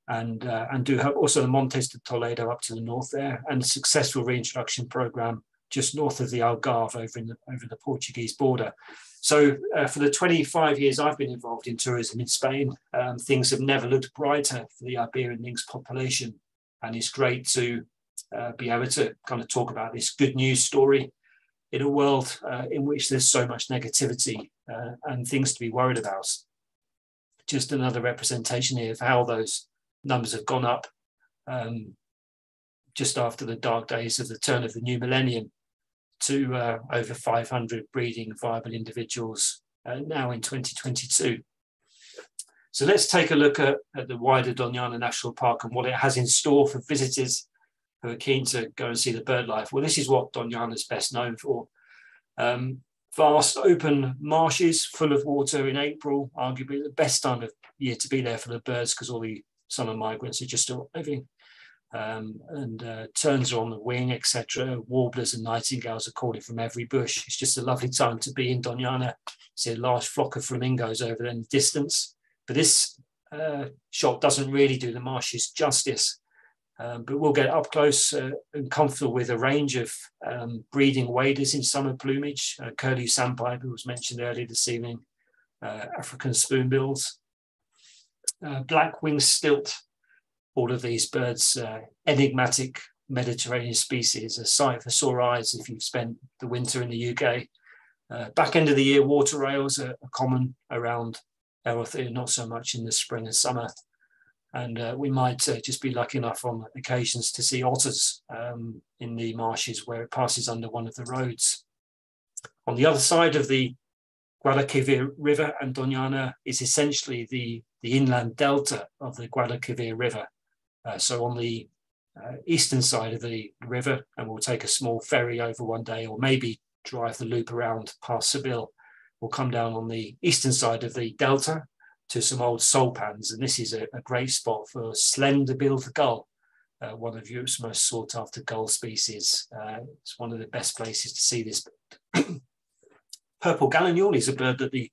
and do have also the Montes de Toledo up to the north there, and a successful reintroduction program just north of the Algarve over the Portuguese border. So for the 25 years I've been involved in tourism in Spain, things have never looked brighter for the Iberian lynx population. And it's great to be able to kind of talk about this good news story in a world in which there's so much negativity and things to be worried about. Just another representation here of how those numbers have gone up just after the dark days of the turn of the new millennium to over 500 breeding viable individuals now in 2022. So let's take a look at the wider Donana National Park and what it has in store for visitors who are keen to go and see the bird life. Well, this is what Donana is best known for. Vast open marshes full of water in April, arguably the best time of year to be there for the birds because all the summer migrants are just arriving. Terns are on the wing, etc. Warblers and nightingales are calling from every bush. It's just a lovely time to be in Donana. See a large flock of flamingos over there in the distance. But this shot doesn't really do the marshes justice. But we'll get up close and comfortable with a range of breeding waders in summer plumage. Curlew sandpiper was mentioned earlier this evening. African spoonbills. Black-winged stilt. All of these birds, enigmatic Mediterranean species, a sight for sore eyes if you've spent the winter in the UK. Back end of the year, water rails are common around Erythrina, not so much in the spring and summer. And we might just be lucky enough on occasions to see otters in the marshes where it passes under one of the roads. On the other side of the Guadalquivir River and Donana is essentially the inland delta of the Guadalquivir River. So on the eastern side of the river, and we'll take a small ferry over one day, or maybe drive the loop around past Seville. We'll come down on the eastern side of the delta to some old sole pans, and this is a great spot for slender-billed gull, one of Europe's most sought-after gull species. It's one of the best places to see this bird. Purple gallinule is a bird that the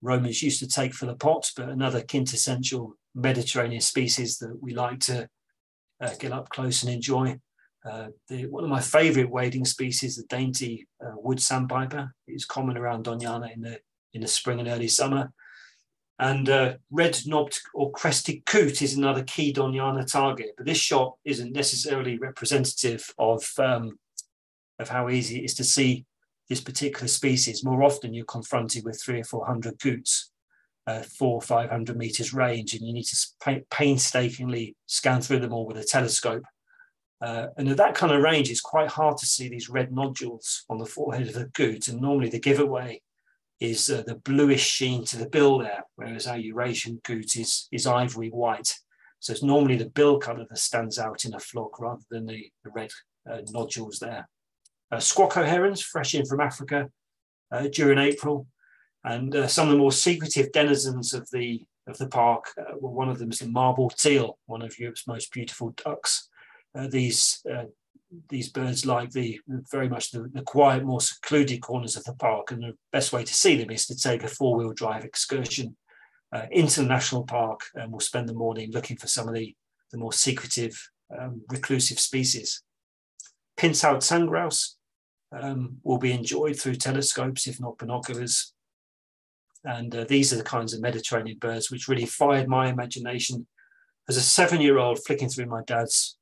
Romans used to take for the pot, but another quintessential Mediterranean species that we like to get up close and enjoy. One of my favourite wading species, the dainty wood sandpiper, is common around Donana in the spring and early summer. And red-knobbed or crested coot is another key Donana target, but this shot isn't necessarily representative of how easy it is to see this particular species. More often you're confronted with 300 or 400 coots, 400 or 500 meters range, and you need to painstakingly scan through them all with a telescope. And at that kind of range, it's quite hard to see these red nodules on the forehead of the coot, and normally the giveaway is the bluish sheen to the bill there, whereas our Eurasian coot is ivory white. So it's normally the bill colour that stands out in a flock rather than the red nodules there. Squacco herons, fresh in from Africa during April, and some of the more secretive denizens of the park. Well, one of them is the marble teal, one of Europe's most beautiful ducks. These birds like very much the quiet, more secluded corners of the park, and the best way to see them is to take a four-wheel drive excursion into the national park, and we'll spend the morning looking for some of the more secretive, reclusive species. Pintailed sandgrouse will be enjoyed through telescopes, if not binoculars. And these are the kinds of Mediterranean birds which really fired my imagination. As a 7-year-old flicking through my dad's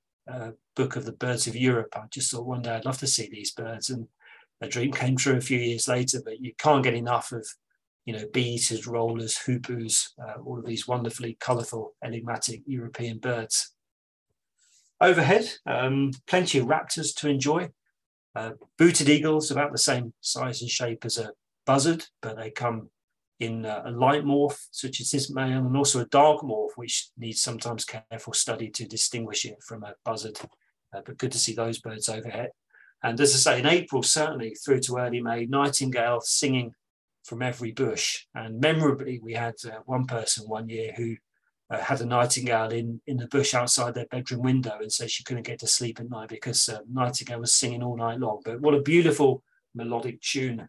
book of the birds of Europe, I just thought one day I'd love to see these birds, and a dream came true a few years later. But you can't get enough of, bee-eaters, rollers, hoopoes, all of these wonderfully colourful, enigmatic European birds. Overhead, plenty of raptors to enjoy. Booted eagles, about the same size and shape as a buzzard, but they come in a light morph, such as this male, and also a dark morph, which needs sometimes careful study to distinguish it from a buzzard but good to see those birds overhead. And as I say, in April, certainly through to early May, nightingales singing from every bush. And memorably, we had one person one year who had a nightingale in the bush outside their bedroom window and said she couldn't get to sleep at night because nightingale was singing all night long. But what a beautiful melodic tune,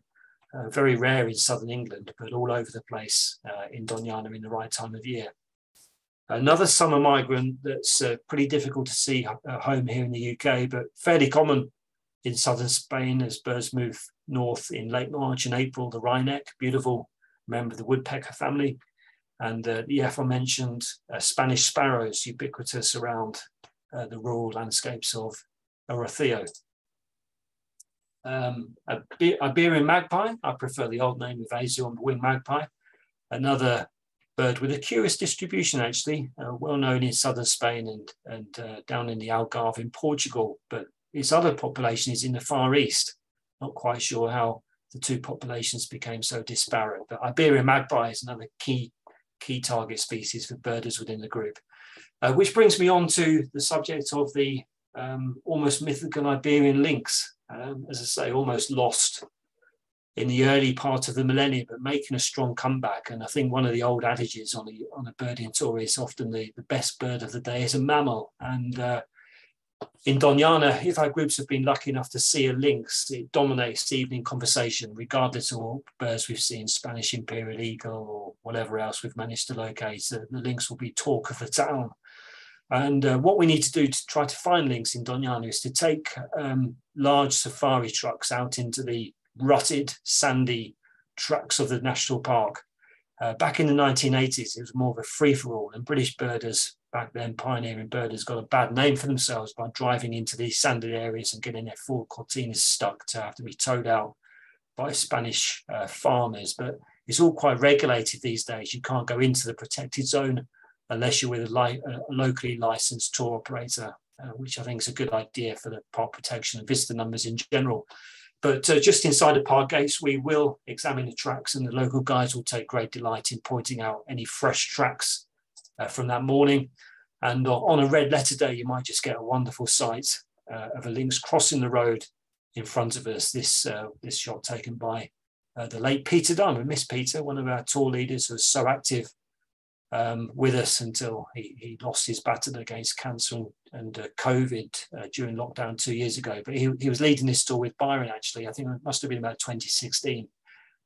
very rare in southern England, but all over the place in Donana in the right time of year. Another summer migrant that's pretty difficult to see at home here in the UK, but fairly common in southern Spain as birds move north in late March and April, the wryneck, beautiful member of the woodpecker family, and the aforementioned Spanish sparrows, ubiquitous around the rural landscapes of Rocío. Iberian magpie, I prefer the old name of azure and winged magpie, another bird with a curious distribution actually, well known in southern Spain and down in the Algarve in Portugal, but its other population is in the Far East. Not quite sure how the two populations became so disparate, but Iberian magpie is another key target species for birders within the group. Which brings me on to the subject of the almost mythical Iberian lynx, as I say, almost lost in the early part of the millennium, but making a strong comeback. And I think one of the old adages on a birding tour is often the best bird of the day is a mammal. And in Donana, if our groups have been lucky enough to see a lynx, it dominates the evening conversation, regardless of what birds we've seen, Spanish imperial eagle or whatever else we've managed to locate. The lynx will be talk of the town. And what we need to do to try to find lynx in Donana is to take large safari trucks out into the rutted, sandy tracks of the national park. Back in the 1980s, it was more of a free-for-all, and British birders back then, pioneering birders, got a bad name for themselves by driving into these sandy areas and getting their Ford Cortinas stuck to have to be towed out by Spanish farmers. But it's all quite regulated these days. You can't go into the protected zone unless you're with a locally licensed tour operator, which I think is a good idea for the park protection and visitor numbers in general. But just inside the park gates, we will examine the tracks, and the local guides will take great delight in pointing out any fresh tracks from that morning. And on a red letter day, you might just get a wonderful sight of a lynx crossing the road in front of us. This shot taken by the late Peter Dunn, and Miss Peter, one of our tour leaders who was so active with us until he lost his battle against cancer and COVID during lockdown 2 years ago. But he was leading this tour with Byron, actually. I think it must have been about 2016.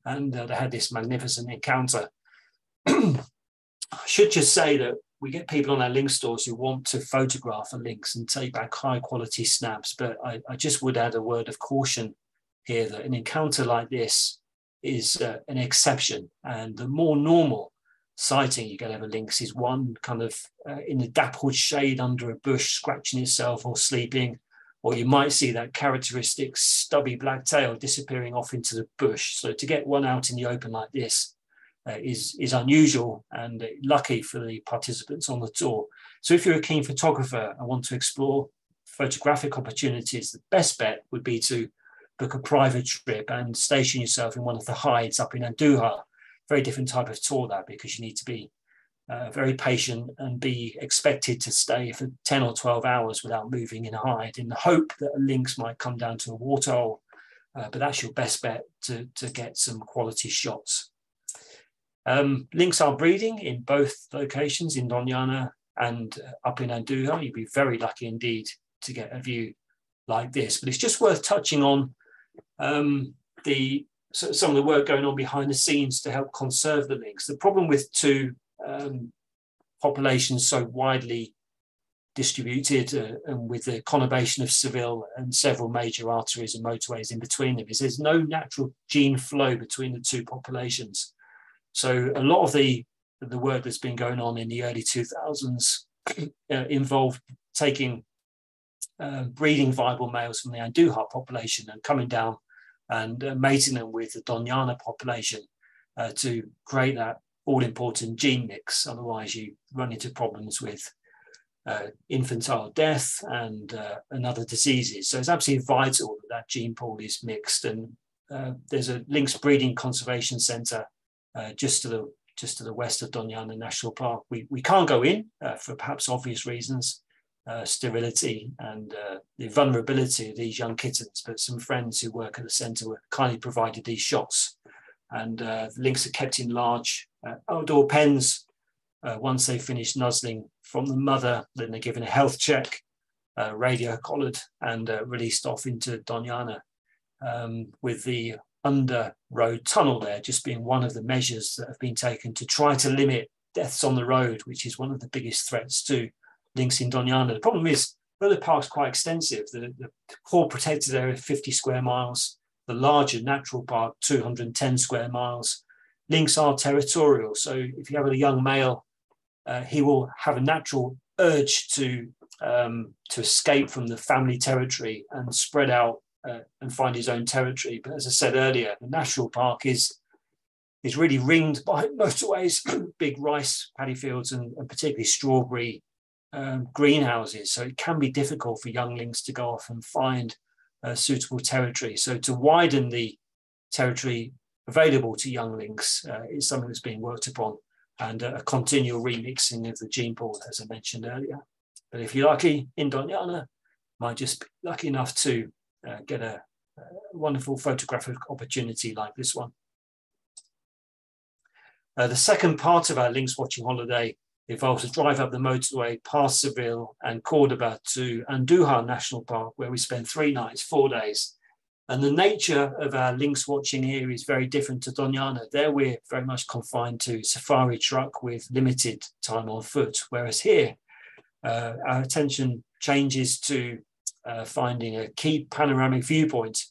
And they had this magnificent encounter. I should just say that we get people on our lynx tours who want to photograph a lynx and take back high quality snaps. But I just would add a word of caution here that an encounter like this is an exception. And the more normal sighting you get of a lynx is one kind of in the dappled shade under a bush, scratching itself or sleeping, or you might see that characteristic stubby black tail disappearing off into the bush. So to get one out in the open like this is unusual and lucky for the participants on the tour. So if you're a keen photographer and want to explore photographic opportunities, the best bet would be to book a private trip and station yourself in one of the hides up in Andújar. Very different type of tour that, because you need to be very patient and be expected to stay for 10 or 12 hours without moving in a hide in the hope that a lynx might come down to a waterhole. But that's your best bet to get some quality shots. Lynx are breeding in both locations, in Donana and up in Andújar. You'd be very lucky indeed to get a view like this. But it's just worth touching on some of the work going on behind the scenes to help conserve the lynx. The problem with two populations so widely distributed and with the conurbation of Seville and several major arteries and motorways in between them is there's no natural gene flow between the two populations. So a lot of the work that's been going on in the early 2000s involved taking breeding viable males from the Andújar population and coming down and mating them with the Donana population to create that all-important gene mix. Otherwise, you run into problems with infantile death and other diseases. So it's absolutely vital that that gene pool is mixed. And there's a lynx breeding conservation centre just to the west of Donana National Park. We can't go in for perhaps obvious reasons, sterility and the vulnerability of these young kittens, but some friends who work at the centre were kindly provided these shots. And the lynx are kept in large outdoor pens. Once they finish nuzzling from the mother, then they're given a health check, radio collared, and released off into Donana, with the under road tunnel there just being one of the measures that have been taken to try to limit deaths on the road, which is one of the biggest threats to lynx in Donana. The problem is, though the park's quite extensive, the core protected area 50 square miles, the larger natural park 210 square miles. Lynx are territorial, so if you have a young male, he will have a natural urge to escape from the family territory and spread out and find his own territory. But as I said earlier, the national park is really ringed by motorways, big rice paddy fields, and particularly strawberry greenhouses. So it can be difficult for young lynx to go off and find suitable territory. So to widen the territory available to young lynx is something that's being worked upon, and a continual remixing of the gene pool, as I mentioned earlier. But if you're lucky in Donana, might just be lucky enough to get a wonderful photographic opportunity like this one. The second part of our lynx watching holiday involves a drive up the motorway past Seville and Cordoba to Andújar National Park, where we spend 3 nights, 4 days. And the nature of our lynx watching here is very different to Donana. There we're very much confined to safari truck with limited time on foot, whereas here our attention changes to finding a key panoramic viewpoint,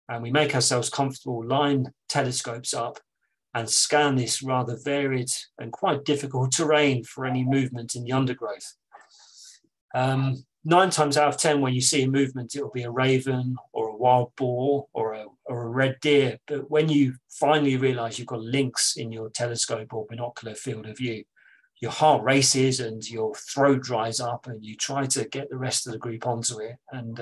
and we make ourselves comfortable, line telescopes up, and scan this rather varied and quite difficult terrain for any movement in the undergrowth. 9 times out of 10, when you see a movement, it will be a raven or a wild boar or a red deer. But when you finally realize you've got lynx in your telescope or binocular field of view, your heart races and your throat dries up, and you try to get the rest of the group onto it. And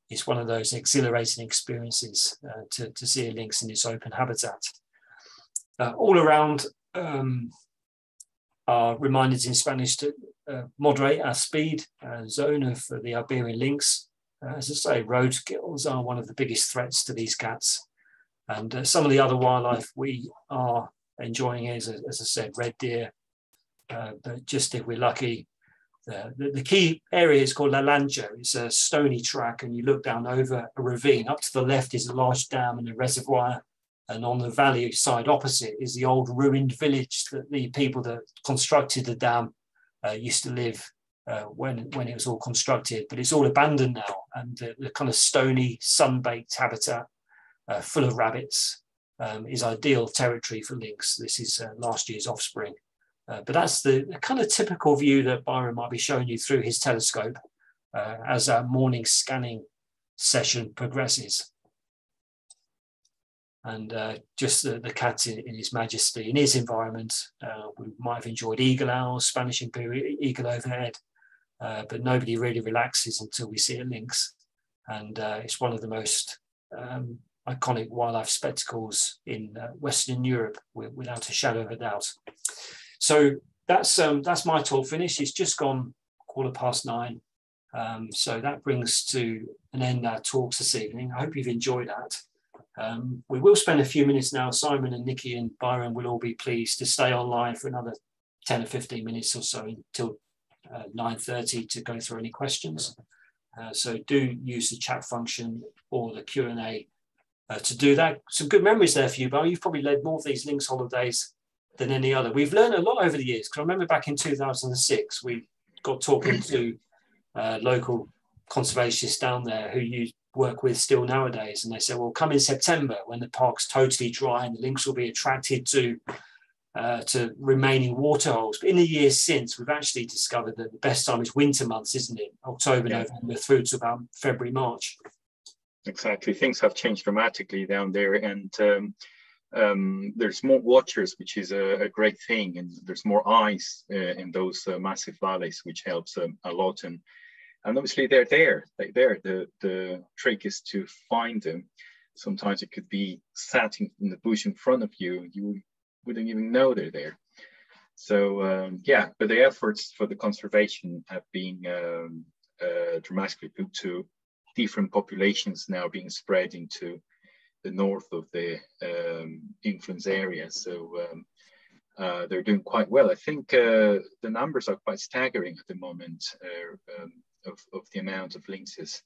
it's one of those exhilarating experiences to see a lynx in its open habitat. All around are reminders in Spanish to moderate our speed, zone of the Iberian lynx. As I say, road kills are one of the biggest threats to these cats. And some of the other wildlife we are enjoying is, as I said, red deer. But just if we're lucky, the key area is called La Lancha. It's a stony track, and you look down over a ravine. Up to the left is a large dam and a reservoir. And on the valley side opposite is the old ruined village that the people that constructed the dam used to live when it was all constructed. But it's all abandoned now, and the kind of stony, sun-baked habitat full of rabbits is ideal territory for lynx. This is last year's offspring. But that's the kind of typical view that Byron might be showing you through his telescope as our morning scanning session progresses. And just the cat in his majesty, in his environment. We might have enjoyed eagle owls, Spanish imperial eagle overhead, but nobody really relaxes until we see a lynx. And it's one of the most iconic wildlife spectacles in Western Europe, without a shadow of a doubt. So that's my talk finished. It's just gone 9:15. So that brings to an end our talks this evening. I hope you've enjoyed that. We will spend a few minutes now. Simon and Niki and Byron will all be pleased to stay online for another 10 or 15 minutes or so until 9:30 to go through any questions. So do use the chat function or the Q&A to do that. Some good memories there for you, Byron. You've probably led more of these lynx holidays than any other. We've learned a lot over the years, because I remember back in 2006, we got talking to local conservationists down there who you work with still nowadays, and they said, well, come in September when the park's totally dry and the lynx will be attracted to remaining waterholes. But in the years since, we've actually discovered that the best time is winter months, isn't it? October, November through to about February, March. Exactly. Things have changed dramatically down there, and there's more watchers, which is a great thing, and there's more eyes in those massive valleys, which helps a lot. And obviously they're there. The trick is to find them. Sometimes it could be sat in the bush in front of you. You wouldn't even know they're there. So yeah, but the efforts for the conservation have been dramatically due to different populations now being spread into the north of the influence area. So they're doing quite well. I think the numbers are quite staggering at the moment of the amount of lynxes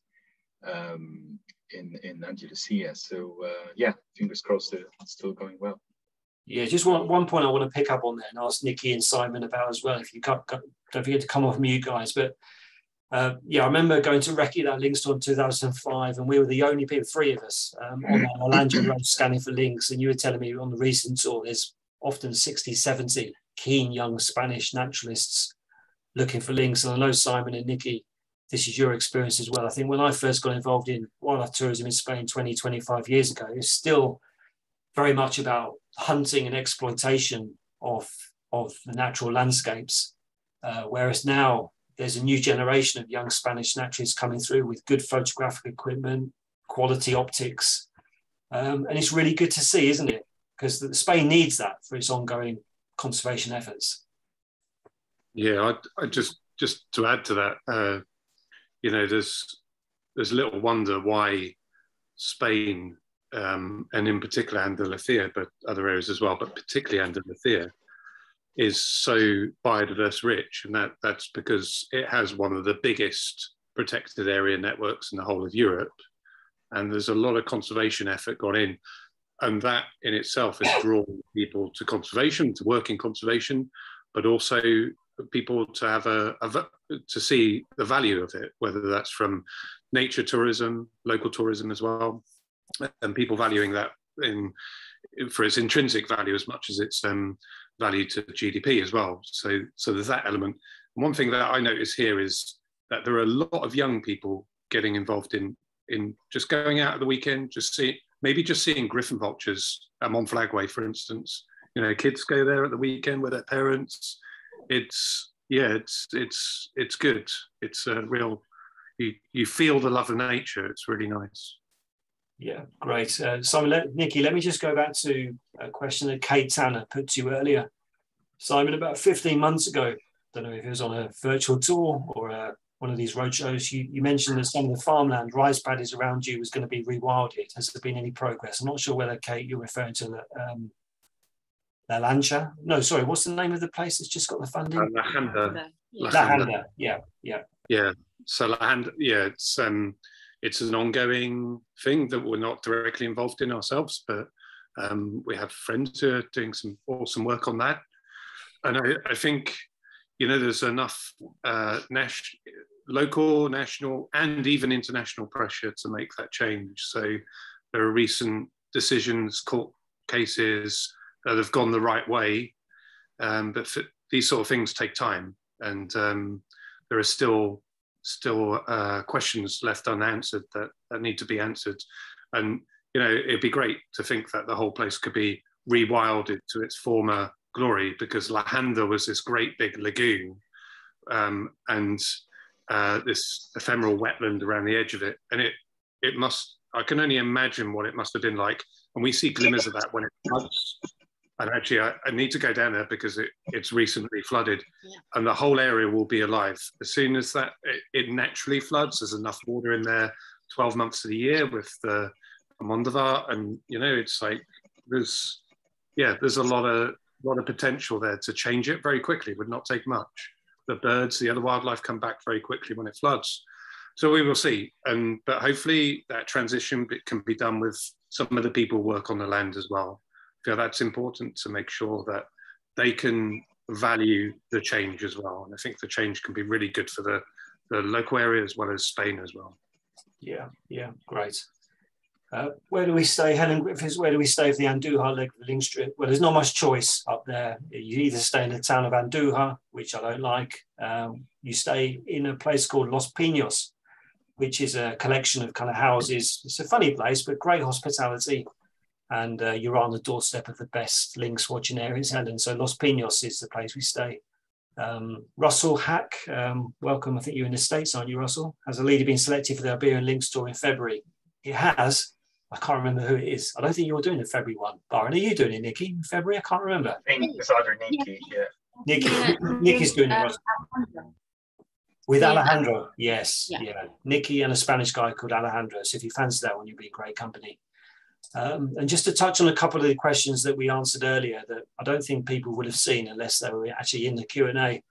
in Andalusia. So yeah, fingers crossed it's still going well. Yeah, just one point I want to pick up on there and ask Niki and Simon about as well, if you don't forget to come off mute, guys. But yeah, I remember going to recce that lynx tour in 2005, and we were the only people, three of us, on that Orlando Road scanning for lynx. And you were telling me on the recent tour, there's often 60, 70 keen young Spanish naturalists looking for lynx. And I know, Simon and Niki, this is your experience as well. I think when I first got involved in wildlife tourism in Spain 20, 25 years ago, it's still very much about hunting and exploitation of the natural landscapes, whereas now there's a new generation of young Spanish naturalists coming through with good photographic equipment, quality optics, and it's really good to see, isn't it? Because Spain needs that for its ongoing conservation efforts. Yeah, I just to add to that, you know, there's little wonder why Spain, and in particular Andalusia, but other areas as well, but particularly Andalusia, is so biodiverse rich, and that's because it has one of the biggest protected area networks in the whole of Europe, and there's a lot of conservation effort gone in, and that in itself has drawn people to conservation, to work in conservation, but also people to have to see the value of it, whether that's from nature tourism, local tourism as well, and people valuing that for its intrinsic value as much as its value to GDP as well. So there's that element. And one thing that I notice here is that there are a lot of young people getting involved in just going out at the weekend, maybe just seeing griffon vultures at Montflagway, for instance. You know, kids go there at the weekend with their parents. It's good. It's a real, you feel the love of nature. It's really nice. Yeah, great. Simon, Niki, let me just go back to a question that Kate Tanner put to you earlier. Simon, about 15 months ago, I don't know if it was on a virtual tour or one of these roadshows, you mentioned that some of the farmland, rice paddies around you was going to be rewilded. Has there been any progress? I'm not sure whether, Kate, you're referring to La Lancha. No, sorry, what's the name of the place that's just got the funding? La Handa. La Handa, yeah. Yeah, so La Handa, yeah, it's an ongoing thing that we're not directly involved in ourselves, but we have friends who are doing some awesome work on that. And I think, you know, there's enough local, national, and even international pressure to make that change. So there are recent decisions, court cases that have gone the right way, but these sort of things take time, and there are still questions left unanswered that need to be answered. And, you know, it'd be great to think that the whole place could be rewilded to its former glory, because La Handa was this great big lagoon, and this ephemeral wetland around the edge of it. And I can only imagine what it must have been like. And we see glimmers of that when it floods. And actually, I need to go down there because it's recently flooded, and the whole area will be alive. As soon as it naturally floods, there's enough water in there 12 months of the year with the Mondavar, and, you know, it's like there's a lot of potential there to change it very quickly. It would not take much. The birds, the other wildlife come back very quickly when it floods. So we will see, but hopefully that transition can be done with some of the people who work on the land as well. I feel that's important to make sure that they can value the change as well. And I think the change can be really good for the local area as well as Spain as well. Yeah, great. Where do we stay, Helen Griffiths? Where do we stay for the Andújar leg of the Lynx trip? Well, there's not much choice up there. You either stay in the town of Andújar, which I don't like. You stay in a place called Los Pinos, which is a collection of kind of houses. It's a funny place, but great hospitality. And you're on the doorstep of the best lynx watching areas, Helen. So Los Pinos is the place we stay. Russell Hack, welcome. I think you're in the States, aren't you, Russell? Has a leader been selected for the Iberian Lynx tour in February? It has. I can't remember who it is. I don't think you're doing the February one. Byron, are you doing it, Niki? In February? I can't remember. I think it's either Niki, yeah. Niki's doing it, Russell. With Alejandro, yes. Yeah. Yeah. Niki and a Spanish guy called Alejandro. So if you fancy that one, you'll be in great company. And just to touch on a couple of the questions that we answered earlier that I don't think people would have seen unless they were actually in the Q&A.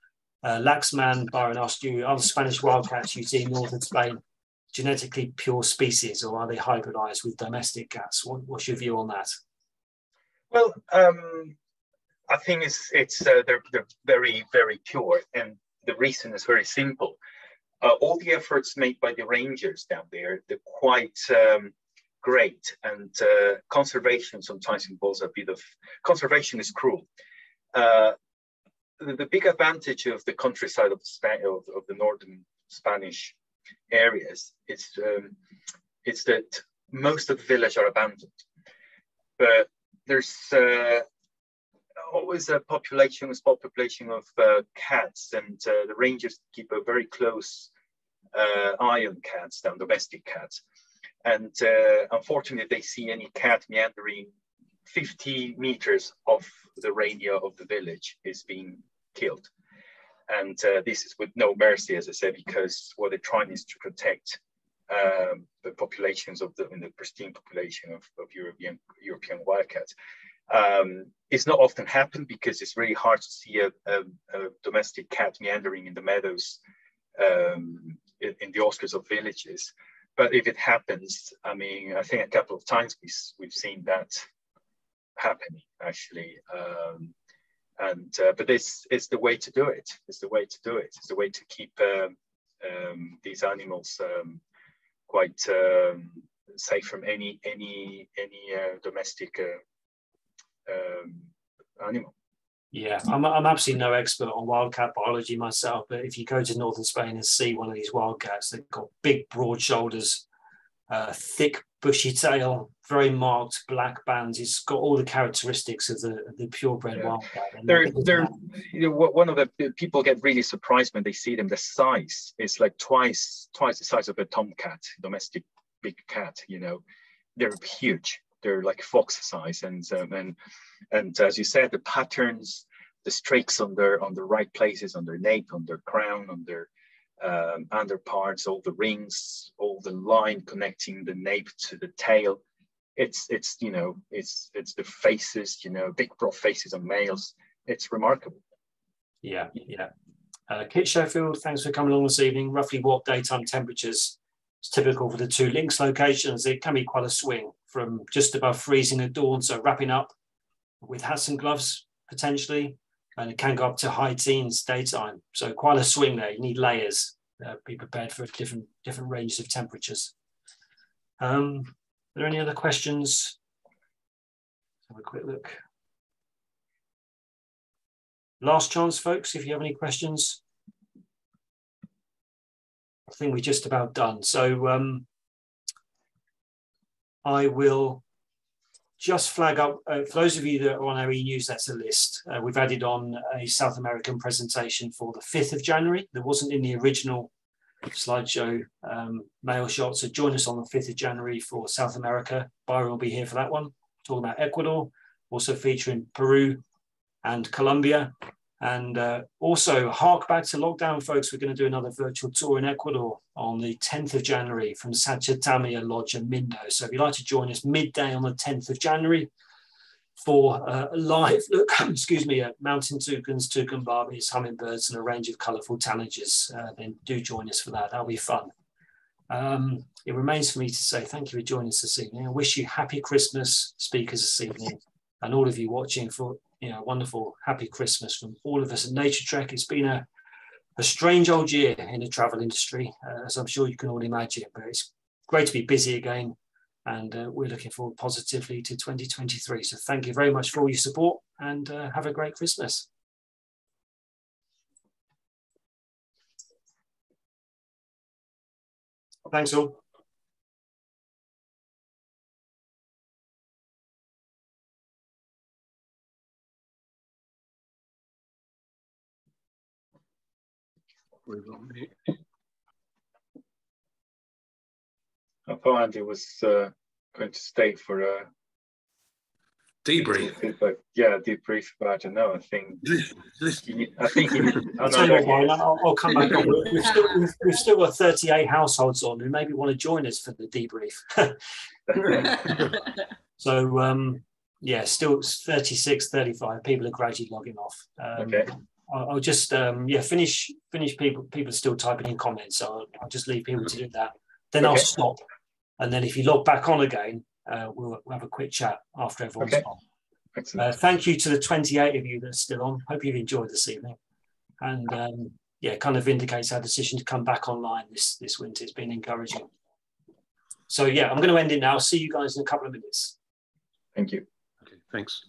Laxman, Byron asked you, are the Spanish wildcats you see in northern Spain genetically pure species, or are they hybridized with domestic cats? What's your view on that? Well, I think they're very, very pure, and the reason is very simple. All the efforts made by the rangers down there, they're quite great, and conservation sometimes involves a bit of conservation is cruel. The big advantage of the countryside of the northern Spanish areas is that most of the villages are abandoned, but there's always a small population of cats, and the rangers keep a very close eye on cats, domestic cats. And unfortunately, if they see any cat meandering 50 meters off the radius of the village, is being killed. And this is with no mercy, as I said, because what they're trying is to protect the populations of the pristine population of European wildcats. It's not often happened because it's really hard to see a domestic cat meandering in the meadows in the outskirts of villages. But if it happens, I mean, I think a couple of times we've seen that happening, actually. But it's the way to do it. It's the way to do it. It's the way to keep these animals quite safe from any domestic animal. Yeah, I'm absolutely no expert on wildcat biology myself, but if you go to northern Spain and see one of these wildcats, they've got big, broad shoulders, thick, bushy tail, very marked black bands. It's got all the characteristics of the purebred wildcat. They're one of the people get really surprised when they see them. The size is like twice the size of a tomcat, domestic big cat. They're huge. They're like fox size, and as you said, the patterns, the streaks on the right places, on their nape, on their crown, on their underparts, all the rings, all the line connecting the nape to the tail. It's the faces, big broad faces on males. It's remarkable. Yeah. Kit Sheffield, thanks for coming along this evening. Roughly what daytime temperatures is typical for the two Lynx locations? It can be quite a swing from just above freezing at dawn, so wrapping up with hats and gloves potentially, and it can go up to high teens daytime. So quite a swing there. You need layers. Be prepared for different ranges of temperatures. Are there any other questions? Let's have a quick look. Last chance, folks, if you have any questions. I think we're just about done. So I will just flag up, for those of you that are on our e-newsletter list, we've added on a South American presentation for the 5th of January. That wasn't in the original slideshow mail shot. So join us on the 5th of January for South America. Byron will be here for that one, talking about Ecuador, also featuring Peru and Colombia. And also hark back to lockdown, folks. We're going to do another virtual tour in Ecuador on the 10th of January from Sachatamia Lodge and Mindo. So if you'd like to join us midday on the 10th of January for a live look, excuse me, at mountain toucans, toucan barbies, hummingbirds, and a range of colourful tanagers, then do join us for that. That'll be fun. It remains for me to say thank you for joining us this evening. I wish you happy Christmas, speakers, this evening, and all of you watching for a wonderful happy Christmas from all of us at Naturetrek. It's been a strange old year in the travel industry, as I'm sure you can all imagine, but it's great to be busy again, and we're looking forward positively to 2023. So thank you very much for all your support, and have a great Christmas. Thanks all. I thought Andy was going to stay for Debrief. Yeah, debrief about it. No, I think. I'll tell you what, Byron, I'll come back on. We've still got 38 households on who maybe want to join us for the debrief. So yeah, still 36, 35 people are gradually logging off. Okay. I'll just finish people still typing in comments, so I'll just leave people to do that. Then I'll stop, and then if you log back on again, we'll have a quick chat after everyone's on. Excellent. Thank you to the 28 of you that are still on. Hope you've enjoyed this evening, and kind of indicates our decision to come back online this winter. It's been encouraging. So yeah, I'm going to end it now. See you guys in a couple of minutes. Thank you. Okay, thanks.